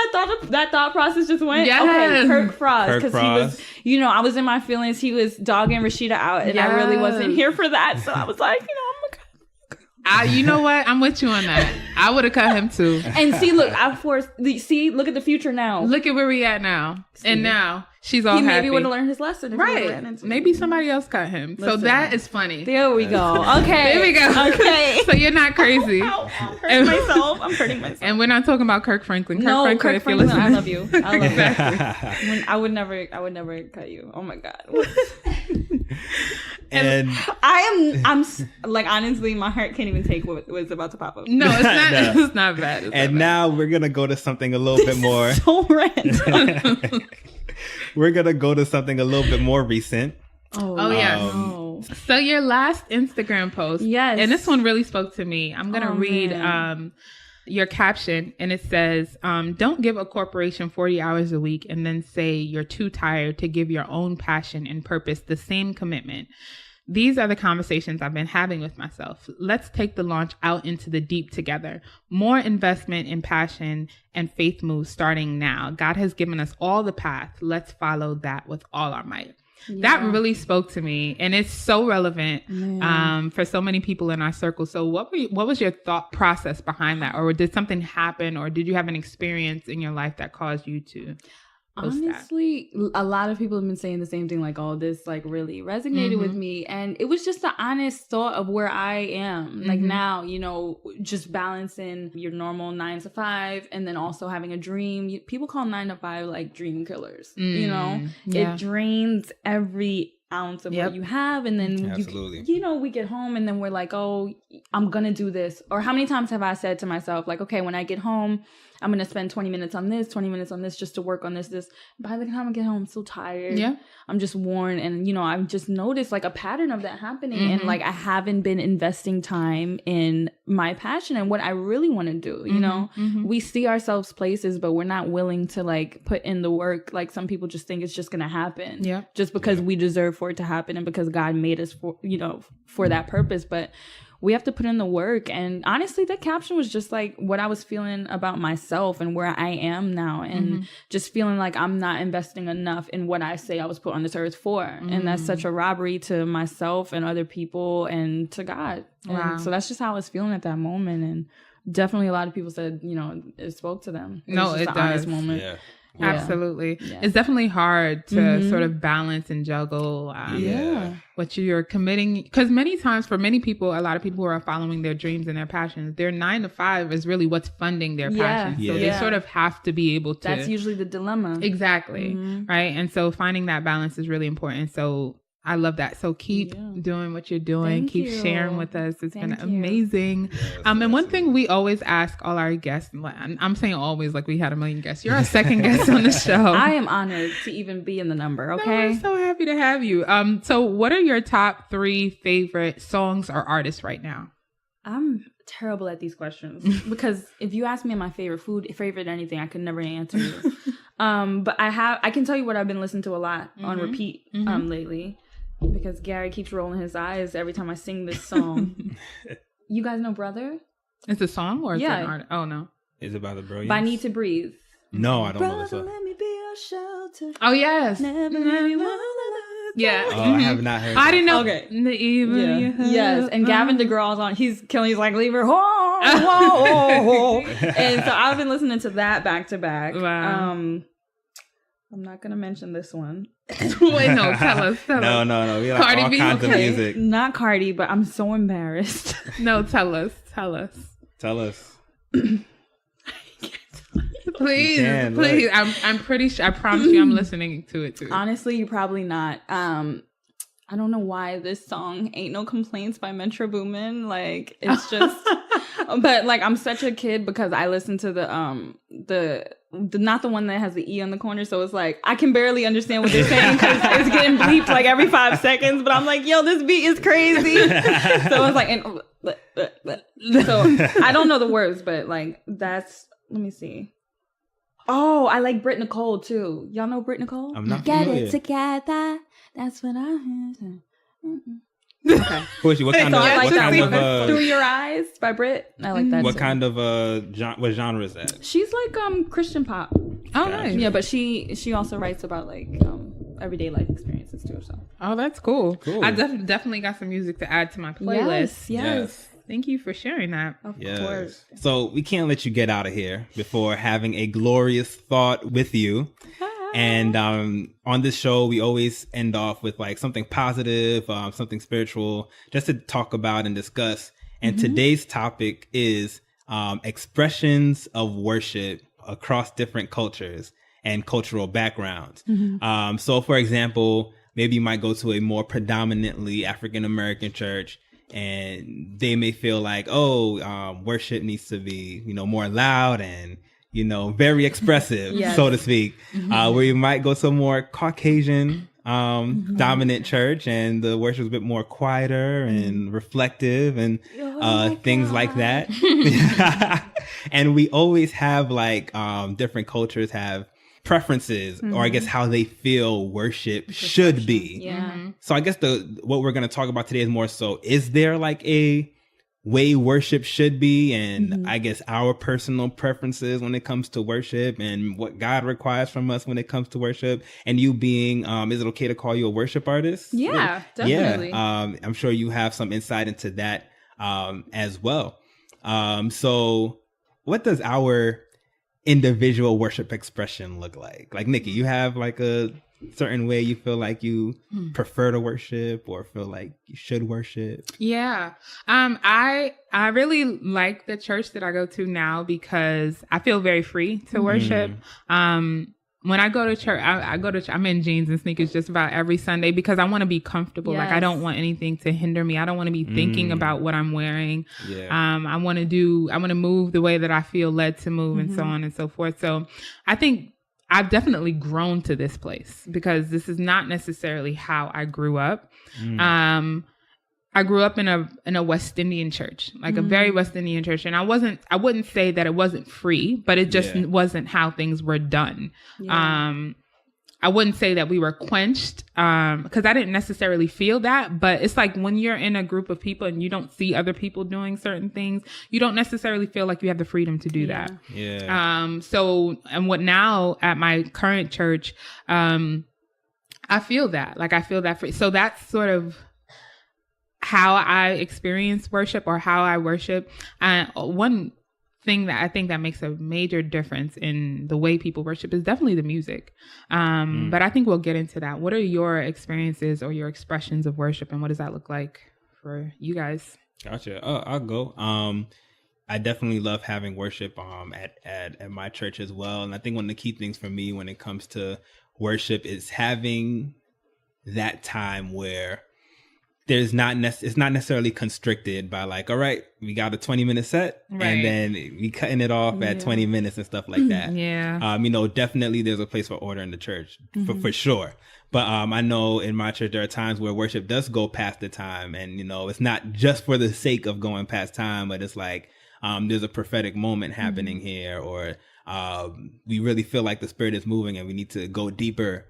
that thought process just went? Yes. Okay, Kirk Frost, Kirk because he was, Frost. you know, I was in my feelings. He was dogging Rashida out, and I really wasn't Yes. here for that. So I was like, you know, I'm gonna. You know what? I'm with you on that. I would have cut him too. And see, look, look at the future now. Look at where we at now. And now she's all He happy. maybe would have learned his lesson. If he would've ran Right. into Maybe somebody else cut him. So Listen. that is funny. There we go. Okay. There we go. Okay. So you're not crazy. Ow, I'm hurting myself. I'm hurting myself. And we're not talking about Kirk Franklin. Kirk if you're Franklin, listening. I love you. I love you. Exactly. I would never cut you. Oh my God. And I'm like, honestly, my heart can't even take what was about to pop up. No, it's not. No. It's not bad. It's and not now we're gonna go to something a little bit more. So random. We're gonna go to something a little bit more recent. Oh, yes. No. bad. So your last Instagram post. Yes. And this one really spoke to me. I'm going to read man. your caption, and it says, don't give a corporation 40 hours a week and then say you're too tired to give your own passion and purpose the same commitment. These are the conversations I've been having with myself. Let's take the launch out into the deep together. More investment in passion and faith moves starting now. God has given us all the path. Let's follow that with all our might. Yeah. That really spoke to me, and it's so relevant for so many people in our circle. So what was your thought process behind that? Or did something happen, or did you have an experience in your life that caused you to post Honestly, a lot of people have been saying the same thing, like, oh, this like really resonated with me. And it was just the honest thought of where I am. Like now, you know, just balancing your normal 9 to 5 and then also having a dream. People call 9 to 5 like dream killers, you know? Yeah. It drains every ounce of what you have. And then, you know, we get home and then we're like, oh, I'm going to do this. Or how many times have I said to myself, like, okay, when I get home, I'm going to spend 20 minutes on this, 20 minutes on this, just to work on this. By the time I get home, I'm so tired. Yeah. I'm just worn. And, you know, I've just noticed like a pattern of that happening. And like, I haven't been investing time in my passion and what I really want to do. You know, we see ourselves places, but we're not willing to like put in the work. Like some people just think it's just going to happen. Yeah. Just because we deserve for it to happen and because God made us for, you know, for that purpose. But we have to put in the work. And honestly, that caption was just like what I was feeling about myself and where I am now. And just feeling like I'm not investing enough in what I say I was put on this earth for. And that's such a robbery to myself and other people and to God. Wow. And so that's just how I was feeling at that moment. And definitely a lot of people said, you know, it spoke to them. No, was it just an honest does. moment. Yeah. Yeah. Absolutely. Yeah. It's definitely hard to sort of balance and juggle what you're committing. Because many times for many people, a lot of people who are following their dreams and their passions, their 9 to 5 is really what's funding their passion. So they sort of have to be able to. That's usually the dilemma. Exactly. Right. And so finding that balance is really important. So I love that. So keep doing what you're doing. Thank keep you. sharing with us. It's been Thank you. amazing. Yes, And one thing we always ask all our guests, I'm saying always like we had a million guests. You're our second guest on the show. I am honored to even be in the number. No, Okay. I'm so happy to have you. So what are your top 3 favorite songs or artists right now? I'm terrible at these questions because if you ask me my favorite food, favorite anything, I could never answer you. But I can tell you what I've been listening to a lot on repeat lately because Gary keeps rolling his eyes every time I sing this song. You guys know Brother? It's a song or it's an artist? Oh no. Is it by the Brilliance? By Need to Breathe. No, I don't know this Brother, song. let me be your shelter. Oh yes. Never let me walk Yeah. Oh, I have not heard I that. didn't know. Okay. The evil you have. Yes, and Gavin DeGraw's on. He's killing. He's like, leave her. Whoa. And so I've been listening to that back to back. Wow. I'm not gonna mention this one. Wait, no, tell us. No. We like Cardi all B? kinds of Okay. music. Not Cardi, but I'm so embarrassed. No, tell us. Tell us. Please, can, please. look. I'm pretty sure. I promise you, I'm listening to it too. Honestly, you probably not. I don't know why this song "Ain't No Complaints" by Metro Boomin. Like it's just, but like I'm such a kid because I listen to the not the one that has the E on the corner. So it's like I can barely understand what they're saying because it's getting bleeped like every 5 seconds. But I'm like, yo, this beat is crazy. So it's like, so I don't know the words, but like that's. Let me see. Oh, I like Britt Nicole too. Y'all know Britt Nicole? I'm not Get familiar. it together. That's what I heard. Okay. What So kind I like that of one. Through Your Eyes by Britt. I like that what too. kind of what genre is that? She's like Christian pop. Oh, nice. Yeah, but she also writes about like everyday life experiences too. So Oh, that's cool. Cool. I definitely got some music to add to my playlist. Yes. Thank you for sharing that. Of Yes. course. So we can't let you get out of here before having a glorious thought with you. And on this show, we always end off with like something positive, something spiritual, just to talk about and discuss. And today's topic is expressions of worship across different cultures and cultural backgrounds. So, for example, maybe you might go to a more predominantly African-American church and they may feel like, worship needs to be, more loud and, very expressive, Yes. so to speak. Where you might go to a more Caucasian dominant church and the worship is a bit more quieter and reflective and things like that. And we always have like different cultures have preferences or I guess how they feel worship should be. Yeah. So I guess what we're going to talk about today is more so, is there like a way worship should be? And I guess our personal preferences when it comes to worship and what God requires from us when it comes to worship. And you being, is it okay to call you a worship artist? Yeah, definitely. Yeah. I'm sure you have some insight into that as well. So what does our individual worship expression look like? Like Nikki, you have like a certain way you feel like you prefer to worship or feel like you should worship? Yeah. I really like the church that I go to now because I feel very free to worship. When I go to church, I'm in jeans and sneakers just about every Sunday because I want to be comfortable. Yes. Like I don't want anything to hinder me. I don't want to be thinking about what I'm wearing. Yeah. I want to move the way that I feel led to move and so on and so forth. So I think I've definitely grown to this place because this is not necessarily how I grew up. I grew up in a West Indian church, like a very West Indian church. And I wouldn't say that it wasn't free, but it just wasn't how things were done. Yeah. I wouldn't say that we were quenched, because I didn't necessarily feel that, but it's like when you're in a group of people and you don't see other people doing certain things, you don't necessarily feel like you have the freedom to do that. Yeah. So, and what now at my current church, I feel that, like I feel that free. So that's sort of how I experience worship or how I worship. One thing that I think that makes a major difference in the way people worship is definitely the music. But I think we'll get into that. What are your experiences or your expressions of worship, and what does that look like for you guys? Gotcha. I'll go. I definitely love having worship at my church as well. And I think one of the key things for me when it comes to worship is having that time where it's not necessarily constricted by like, all right, we got a 20-minute set and then we cutting it off at 20 minutes and stuff like that. Yeah. Definitely there's a place for order in the church for sure. But I know in my church, there are times where worship does go past the time, and, it's not just for the sake of going past time, but it's like, there's a prophetic moment happening here, or we really feel like the Spirit is moving and we need to go deeper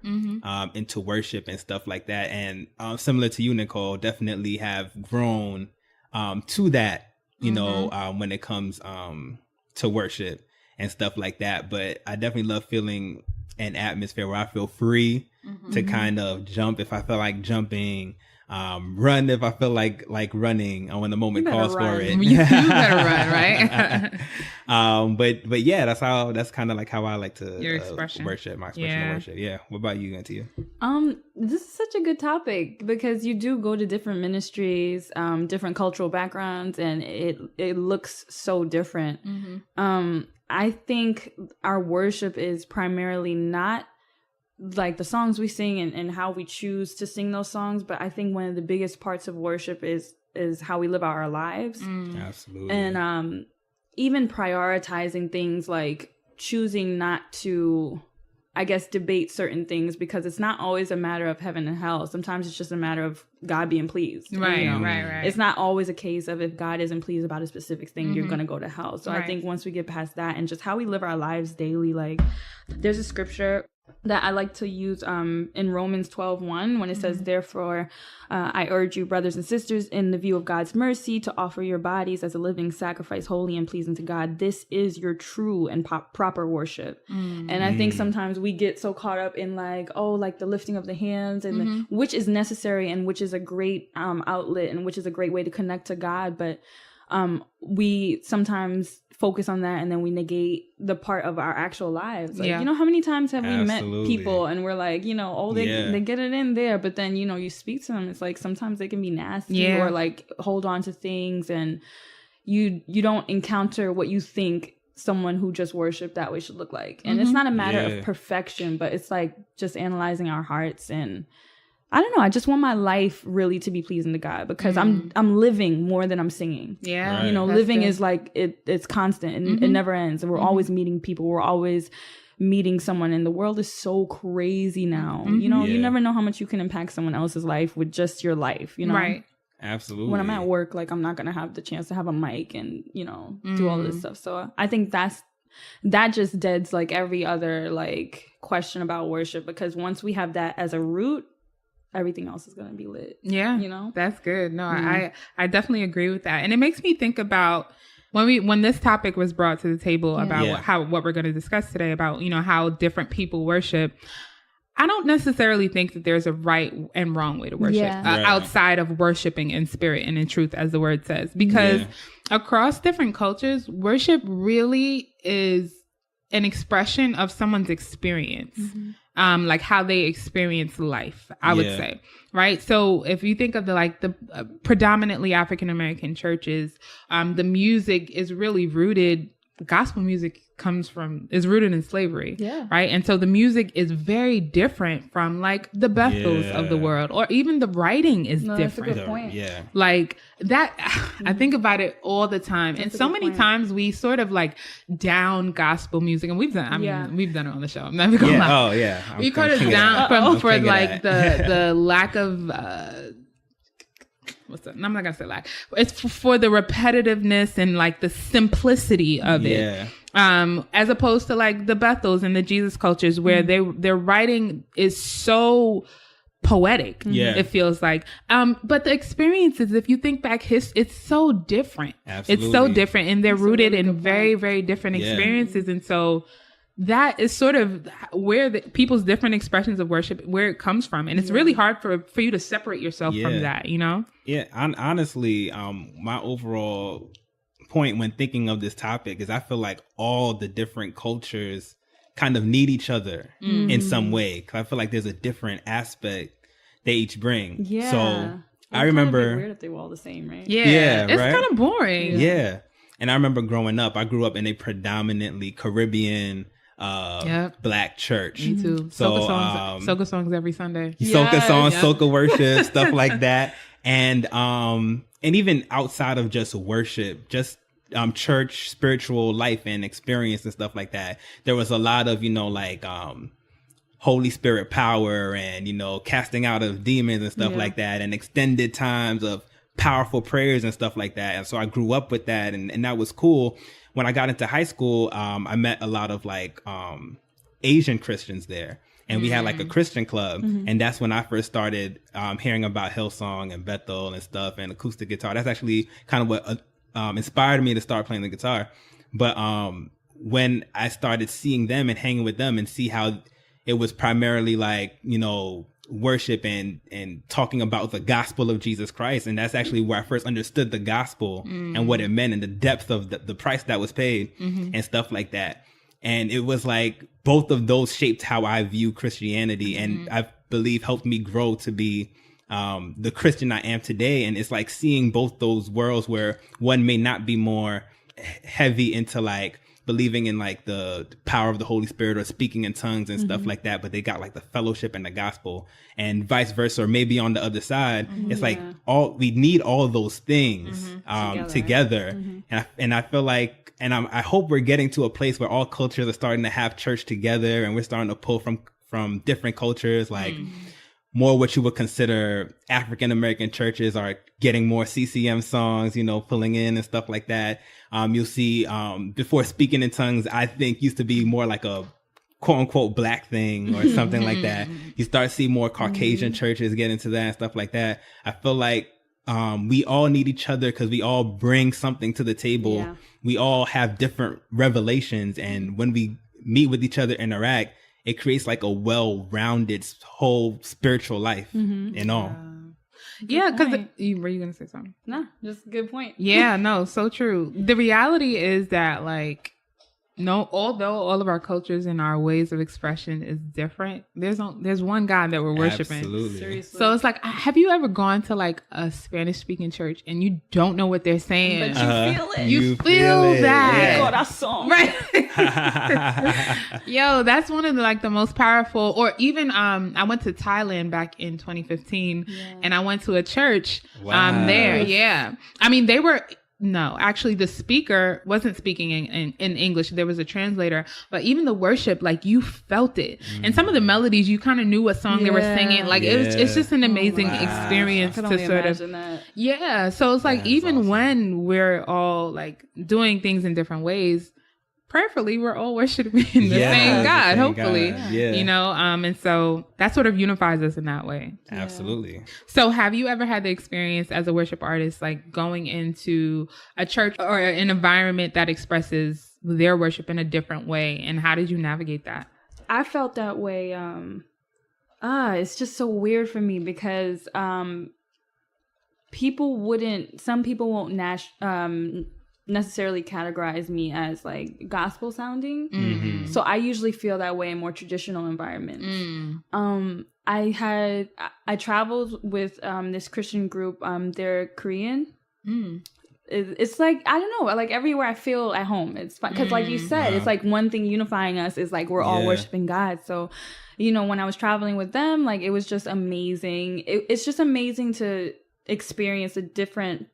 into worship and stuff like that. And similar to you, Nicole, definitely have grown to that, when it comes to worship and stuff like that. But I definitely love feeling an atmosphere where I feel free to kind of jump if I feel like jumping, run if I feel like running when the moment calls for it. You better run, right? But yeah, that's kind of like how I like to your expression. Worship, my expression of worship. Yeah. What about you, Antia? This is such a good topic because you do go to different ministries, different cultural backgrounds, and it looks so different. I think our worship is primarily not like the songs we sing and how we choose to sing those songs, but I think one of the biggest parts of worship is how we live out our lives. Absolutely. And even prioritizing things like choosing not to, I guess, debate certain things, because it's not always a matter of heaven and hell. Sometimes it's just a matter of God being pleased. Right, right. It's not always a case of if God isn't pleased about a specific thing, you're going to go to hell. So I think once we get past that and just how we live our lives daily, like there's a scripture that I like to use in Romans 12:1 when it says, therefore, I urge you, brothers and sisters, in the view of God's mercy, to offer your bodies as a living sacrifice, holy and pleasing to God. This is your true and proper worship. And I think sometimes we get so caught up in like, like the lifting of the hands, and which is necessary and which is a great outlet and which is a great way to connect to God. But we sometimes focus on that and then we negate the part of our actual lives. Like, how many times have we met people and we're like, they get it in there, but then, you speak to them. It's like sometimes they can be nasty or like hold on to things, and you don't encounter what you think someone who just worshiped that way should look like. And it's not a matter of perfection, but it's like just analyzing our hearts. And I don't know. I just want my life really to be pleasing to God, because I'm living more than I'm singing. Yeah. Right. Living is like it's constant and it never ends. And we're always meeting people. We're always meeting someone, and the world is so crazy now. You never know how much you can impact someone else's life with just your life, Right. Absolutely. When I'm at work, like I'm not going to have the chance to have a mic and, do all this stuff. So I think that just deads like every other like question about worship, because once we have that as a root, everything else is going to be lit. Yeah. That's good. No, I definitely agree with that. And it makes me think about when this topic was brought to the table about what we're going to discuss today about, how different people worship. I don't necessarily think that there's a right and wrong way to worship outside of worshiping in spirit and in truth, as the word says, because across different cultures, worship really is an expression of someone's experience. Like how they experience life, I would say, right? So if you think of the predominantly African-American churches, the music is really rooted, gospel music is rooted in slavery, right? And so the music is very different from like the Bethels of the world, or even the writing is different. That's a good point. Like that, I think about it all the time. And so many times we sort of like down gospel music, and we've done it on the show. I'm never gonna lie. We cut it down for like the lack of I'm not gonna say lack. It's for the repetitiveness and like the simplicity of it. As opposed to like the Bethels and the Jesus cultures, where their writing is so poetic. It feels like. But the experiences, if you think back, it's so different. Absolutely. It's so different, and they're rooted in very, very different experiences. And so that is sort of where people's different expressions of worship, where it comes from. And it's really hard for you to separate yourself from that, Yeah. Honestly, my overall point when thinking of this topic is I feel like all the different cultures kind of need each other in some way. 'Cause I feel like there's a different aspect they each bring. Yeah. So I remember, kind of weird if they were all the same, right? Yeah. It's kind of boring. Yeah. And I remember growing up, I grew up in a predominantly Caribbean Black church. Me too. So soca songs every Sunday. Soca songs, soca worship, stuff like that. And even outside of just worship, just church, spiritual life and experience and stuff like that, there was a lot of, like Holy Spirit power and, casting out of demons and stuff like that, and extended times of powerful prayers and stuff like that. And so I grew up with that, and that was cool. When I got into high school, I met a lot of Asian Christians there. And we had a Christian club. And that's when I first started hearing about Hillsong and Bethel and stuff and acoustic guitar. That's actually kind of what inspired me to start playing the guitar. But when I started seeing them and hanging with them and see how it was primarily worship and talking about the gospel of Jesus Christ. And that's actually where I first understood the gospel and what it meant and the depth of the price that was paid and stuff like that. And it was both of those shaped how I view Christianity, and I believe helped me grow to be the Christian I am today. And it's seeing both those worlds where one may not be more heavy into believing in the power of the Holy Spirit or speaking in tongues and stuff like that, but they got the fellowship and the gospel, and vice versa. Or maybe on the other side, it's we need all those things together. And I feel I hope we're getting to a place where all cultures are starting to have church together, and we're starting to pull from different cultures, more what you would consider African American churches are getting more CCM songs, pulling in and stuff like that. You'll see, before speaking in tongues, I think used to be more like a quote unquote black thing or something like that. You start to see more Caucasian churches get into that and stuff like that. I feel we all need each other because we all bring something to the table. Yeah. We all have different revelations. And when we meet with each other, interact, it creates a well-rounded whole spiritual life and all. Yeah, because were you going to say something? No, just a good point. Yeah, no, so true. The reality is that although all of our cultures and our ways of expression is different, there's one God that we're worshiping. Absolutely. Seriously. So it's have you ever gone to a Spanish speaking church and you don't know what they're saying? But you feel it. You feel that. Yeah. Corazón. Right. Yo, that's one of the most powerful. Or even I went to Thailand back in 2015 and I went to a church there. Yeah. I mean, no, actually the speaker wasn't speaking in English. There was a translator, but even the worship, you felt it. And some of the melodies, you kind of knew what song they were singing. It's just an amazing experience to sort of, that. Yeah. So it's even awesome. When we're all doing things in different ways, prayerfully, we're all worshiping the same God, hopefully. God. Yeah. And so that sort of unifies us in that way. Absolutely. So have you ever had the experience as a worship artist, going into a church or an environment that expresses their worship in a different way? And how did you navigate that? I felt that way. It's just so weird for me because some people won't necessarily categorize me as gospel sounding. So I usually feel that way in more traditional environments. I traveled with this Christian group. They're Korean. It's I don't know, everywhere I feel at home. It's fun because you said, it's one thing unifying us is we're all worshiping God. So when I was traveling with them, it was just amazing. It's just amazing to experience a different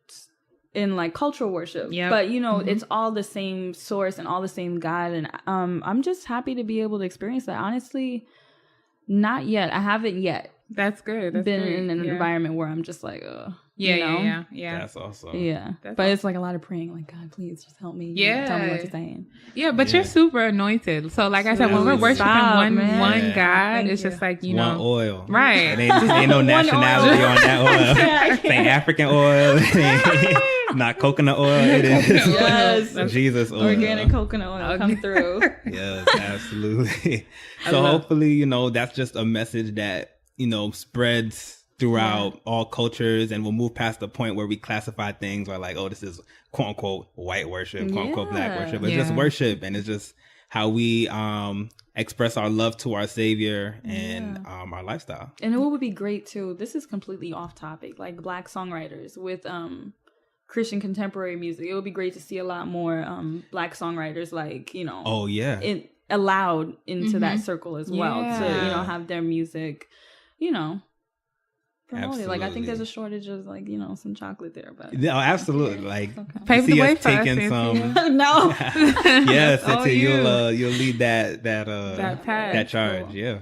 in cultural worship, but it's all the same source and all the same God, and I'm just happy to be able to experience that. Honestly, not yet. I haven't yet. That's good. That's been great. in an environment where I'm just yeah. That's awesome. Yeah, but awesome. It's a lot of praying. God, please just help me. Yeah, tell me what you're saying. Yeah, but you're super anointed. So, I said, when we're worshiping one God, it's just one oil, right? Ain't no nationality on that oil. It ain't African oil. It ain't not coconut oil. It is Jesus oil. Organic coconut oil come through. Yes, absolutely. So hopefully, that's just a message that spreads throughout all cultures, and we'll move past the point where we classify things or this is quote unquote white worship, quote unquote black worship. It's just worship, and it's just how we express our love to our Savior and our lifestyle. And it would be great too. This is completely off topic, Black songwriters with Christian contemporary music. It would be great to see a lot more Black songwriters Oh yeah. allowed into that circle as well to, Yeah. have their music, promoted. Like, I think there's a shortage of, like, some chocolate there, but Yeah, absolutely. Like, Pave the see way us for us, taking Antia. some. no. Yes, all Antia, you. you'll lead that path. that charge. Cool. Yeah.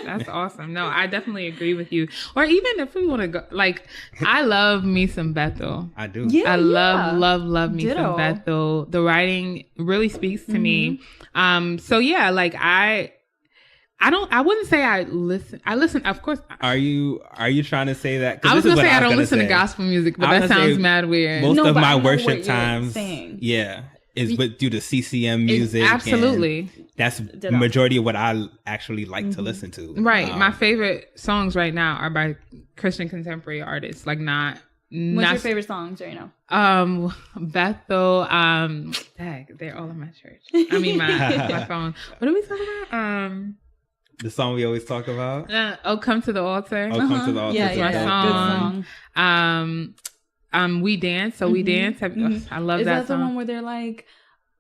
That's awesome. No, I definitely agree with you. Or even if we want to go, like, I love me some Bethel. I do. Yeah, I love me Ditto. some Bethel. The writing really speaks to me. So yeah, like I wouldn't say I listen, of course. Are you trying to say that? 'Cause I was this is going to what say I don't gonna listen to say. gospel music, but I was that gonna sounds say mad weird. Most No, of but my I know worship what you're times, saying. is due to CCM music. Absolutely. And that's majority of what I actually like to listen to. Right. My favorite songs right now are by Christian contemporary artists, like not What's your favorite songs right now? Bethel, dang, they're all in my church. I mean my phone. What are we talking about? The song we always talk about. Oh, Come to the Altar. Oh, Come to the Altar. Yeah, is my a dope song. Good We Dance. So We Dance. I love Is that that the song. one where they're like,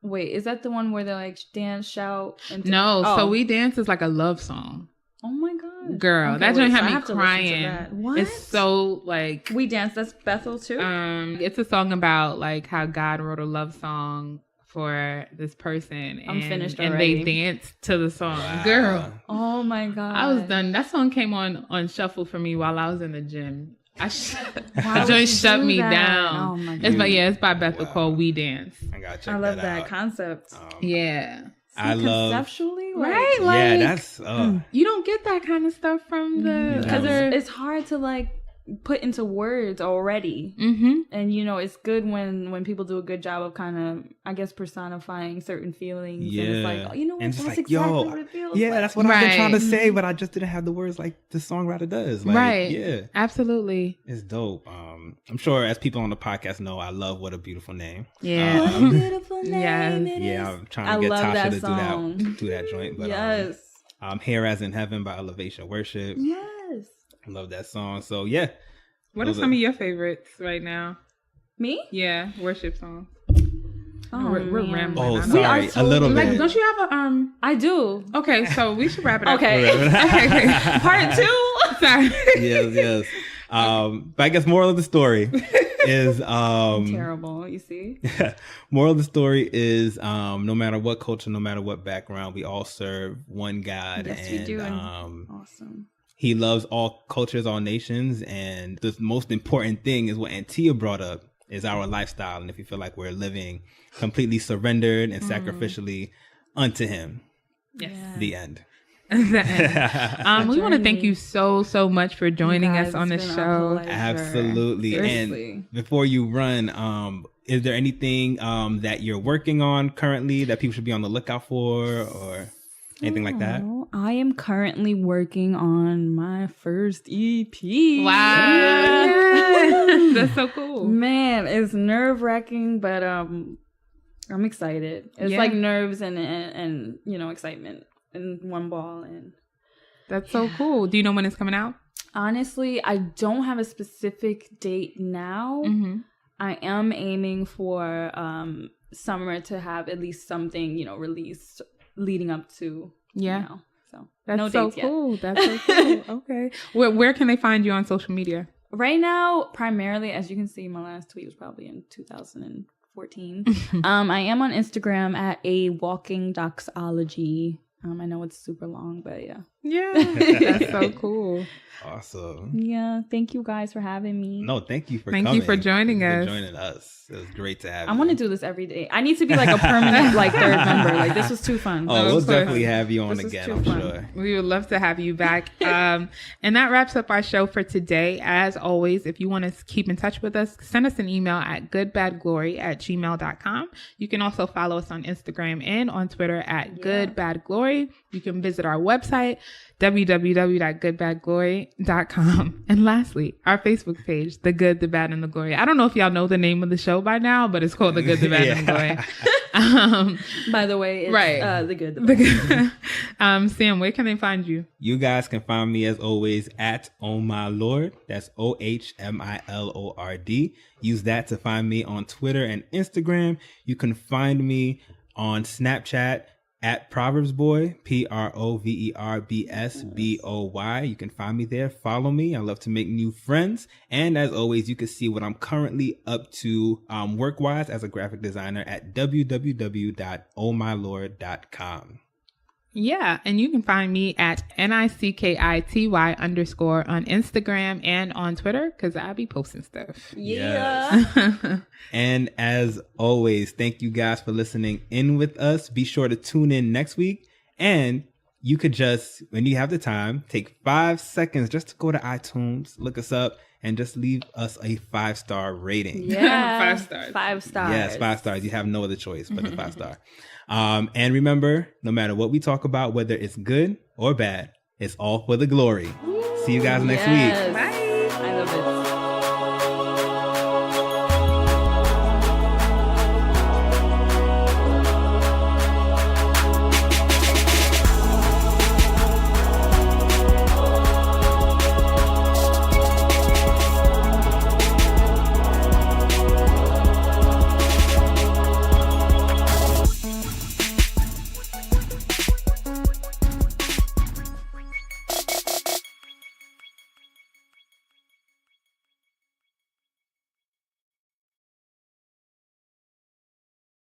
wait, is that the one where they're like dance, shout? And No, oh. So We Dance is like a love song. Oh my God. Girl, Okay, that wait, joint so had I me have to listen to crying. that. What? It's so like We Dance, that's Bethel too? it's a song about like how God wrote a love song for this person. I'm finished and already. they danced to the song. Wow. Girl, Oh my God. I was done. That song came on shuffle for me while I was in the gym. Why The would joint you shut do me that? down. Oh my It's God. it's by Bethel called We Dance. I gotta check I love that that out. concept. Yeah. I love. Conceptually, like, Right? Like Yeah, that's. you don't get that kind of stuff from the because other. it's hard to like put into words already. Mm-hmm. And it's good when people do a good job of kind of, I guess, personifying certain feelings. Yeah. And it's like, oh, you know what? And it's That's like, exactly yo, what it feels Yeah, like. that's what I've been trying to Right. say, but I just didn't have the words like the songwriter does. Like, Right. Yeah. Absolutely. It's dope. I'm sure as people on the podcast know, I love What a Beautiful Name. Yeah. What a beautiful name Yes. it is. Yeah, I'm I trying to get love Tasha that to song. do that joint. But Yes. Here as in Heaven by Elevation Worship. Yes. I love that song. So yeah. What are Those some of your favorites right now? Me? Yeah, worship songs. Oh, we're man. rambling. Oh, I know. We sorry. are so a little Like, bit. don't you have a I do. Okay, so we should wrap it up. Okay. Okay. Part 2. Sorry. Yes. But I guess moral of the story is Terrible, you see? moral of the story is no matter what culture, no matter what background, we all serve one God. Yes, and we do. Awesome. He loves all cultures, all nations, and the most important thing is what Antia brought up is our lifestyle. And if you feel like we're living completely surrendered and sacrificially unto him, Yes. the end. The end. We want to thank you so much for joining Guys, us on it's this been a show. pleasure. Absolutely. Seriously. And before you run, is there anything that you're working on currently that people should be on the lookout for or anything like that? Oh, I am currently working on my first EP. Wow. That's so cool. Man, it's nerve-wracking, but I'm excited. It's Yeah. like nerves and excitement in one ball. And That's so cool. Do you know when it's coming out? honestly, I don't have a specific date now. Mm-hmm. I am aiming for summer to have at least something, released leading up to. Yeah. So That's no so dates yet. cool. That's so cool. Okay. Where can they find you on social media? Right now, primarily, as you can see, my last tweet was probably in 2014. I am on Instagram at a walking doxology. I know it's super long, but yeah. Yeah. That's so cool. Awesome. Yeah. Thank you guys for having me. No, thank you for Thank you coming. for joining Thank you us. for joining us. It was great to have I you. want to do this every day. I need to be like a permanent third member. Like, this was too fun. Oh, we'll was so definitely fun. have you on This was again, too I'm fun. sure. We would love to have you back. And that wraps up our show for today. As always, if you want to keep in touch with us, send us an email at goodbadglory@gmail.com. You can also follow us on Instagram and on Twitter at goodbadglory. You can visit our website, www.goodbadglory.com. And lastly, our Facebook page, The Good, The Bad, and The Glory. I don't know if y'all know the name of the show by now, but it's called The Good, The Bad, and The Glory. By the way, it's Right. the good. The bad. Sam, where can they find you? You guys can find me as always at Oh My Lord. That's OHMILORD. Use that to find me on Twitter and Instagram. You can find me on Snapchat at Proverbs Boy, PROVERBSBOY. You can find me there. Follow me. I love to make new friends. And as always, you can see what I'm currently up to work-wise as a graphic designer at www.ohmylord.com. Yeah, and you can find me at NICKITY_ on Instagram and on Twitter because I be posting stuff. Yeah. Yes. And as always, thank you guys for listening in with us. Be sure to tune in next week. And you could just, when you have the time, take 5 seconds just to go to iTunes, look us up, and just leave us a 5-star rating. Yeah. 5 stars. 5 stars. Yes, 5 stars. You have no other choice but the 5-star. And remember, no matter what we talk about, whether it's good or bad, it's all for the glory. See you guys next week.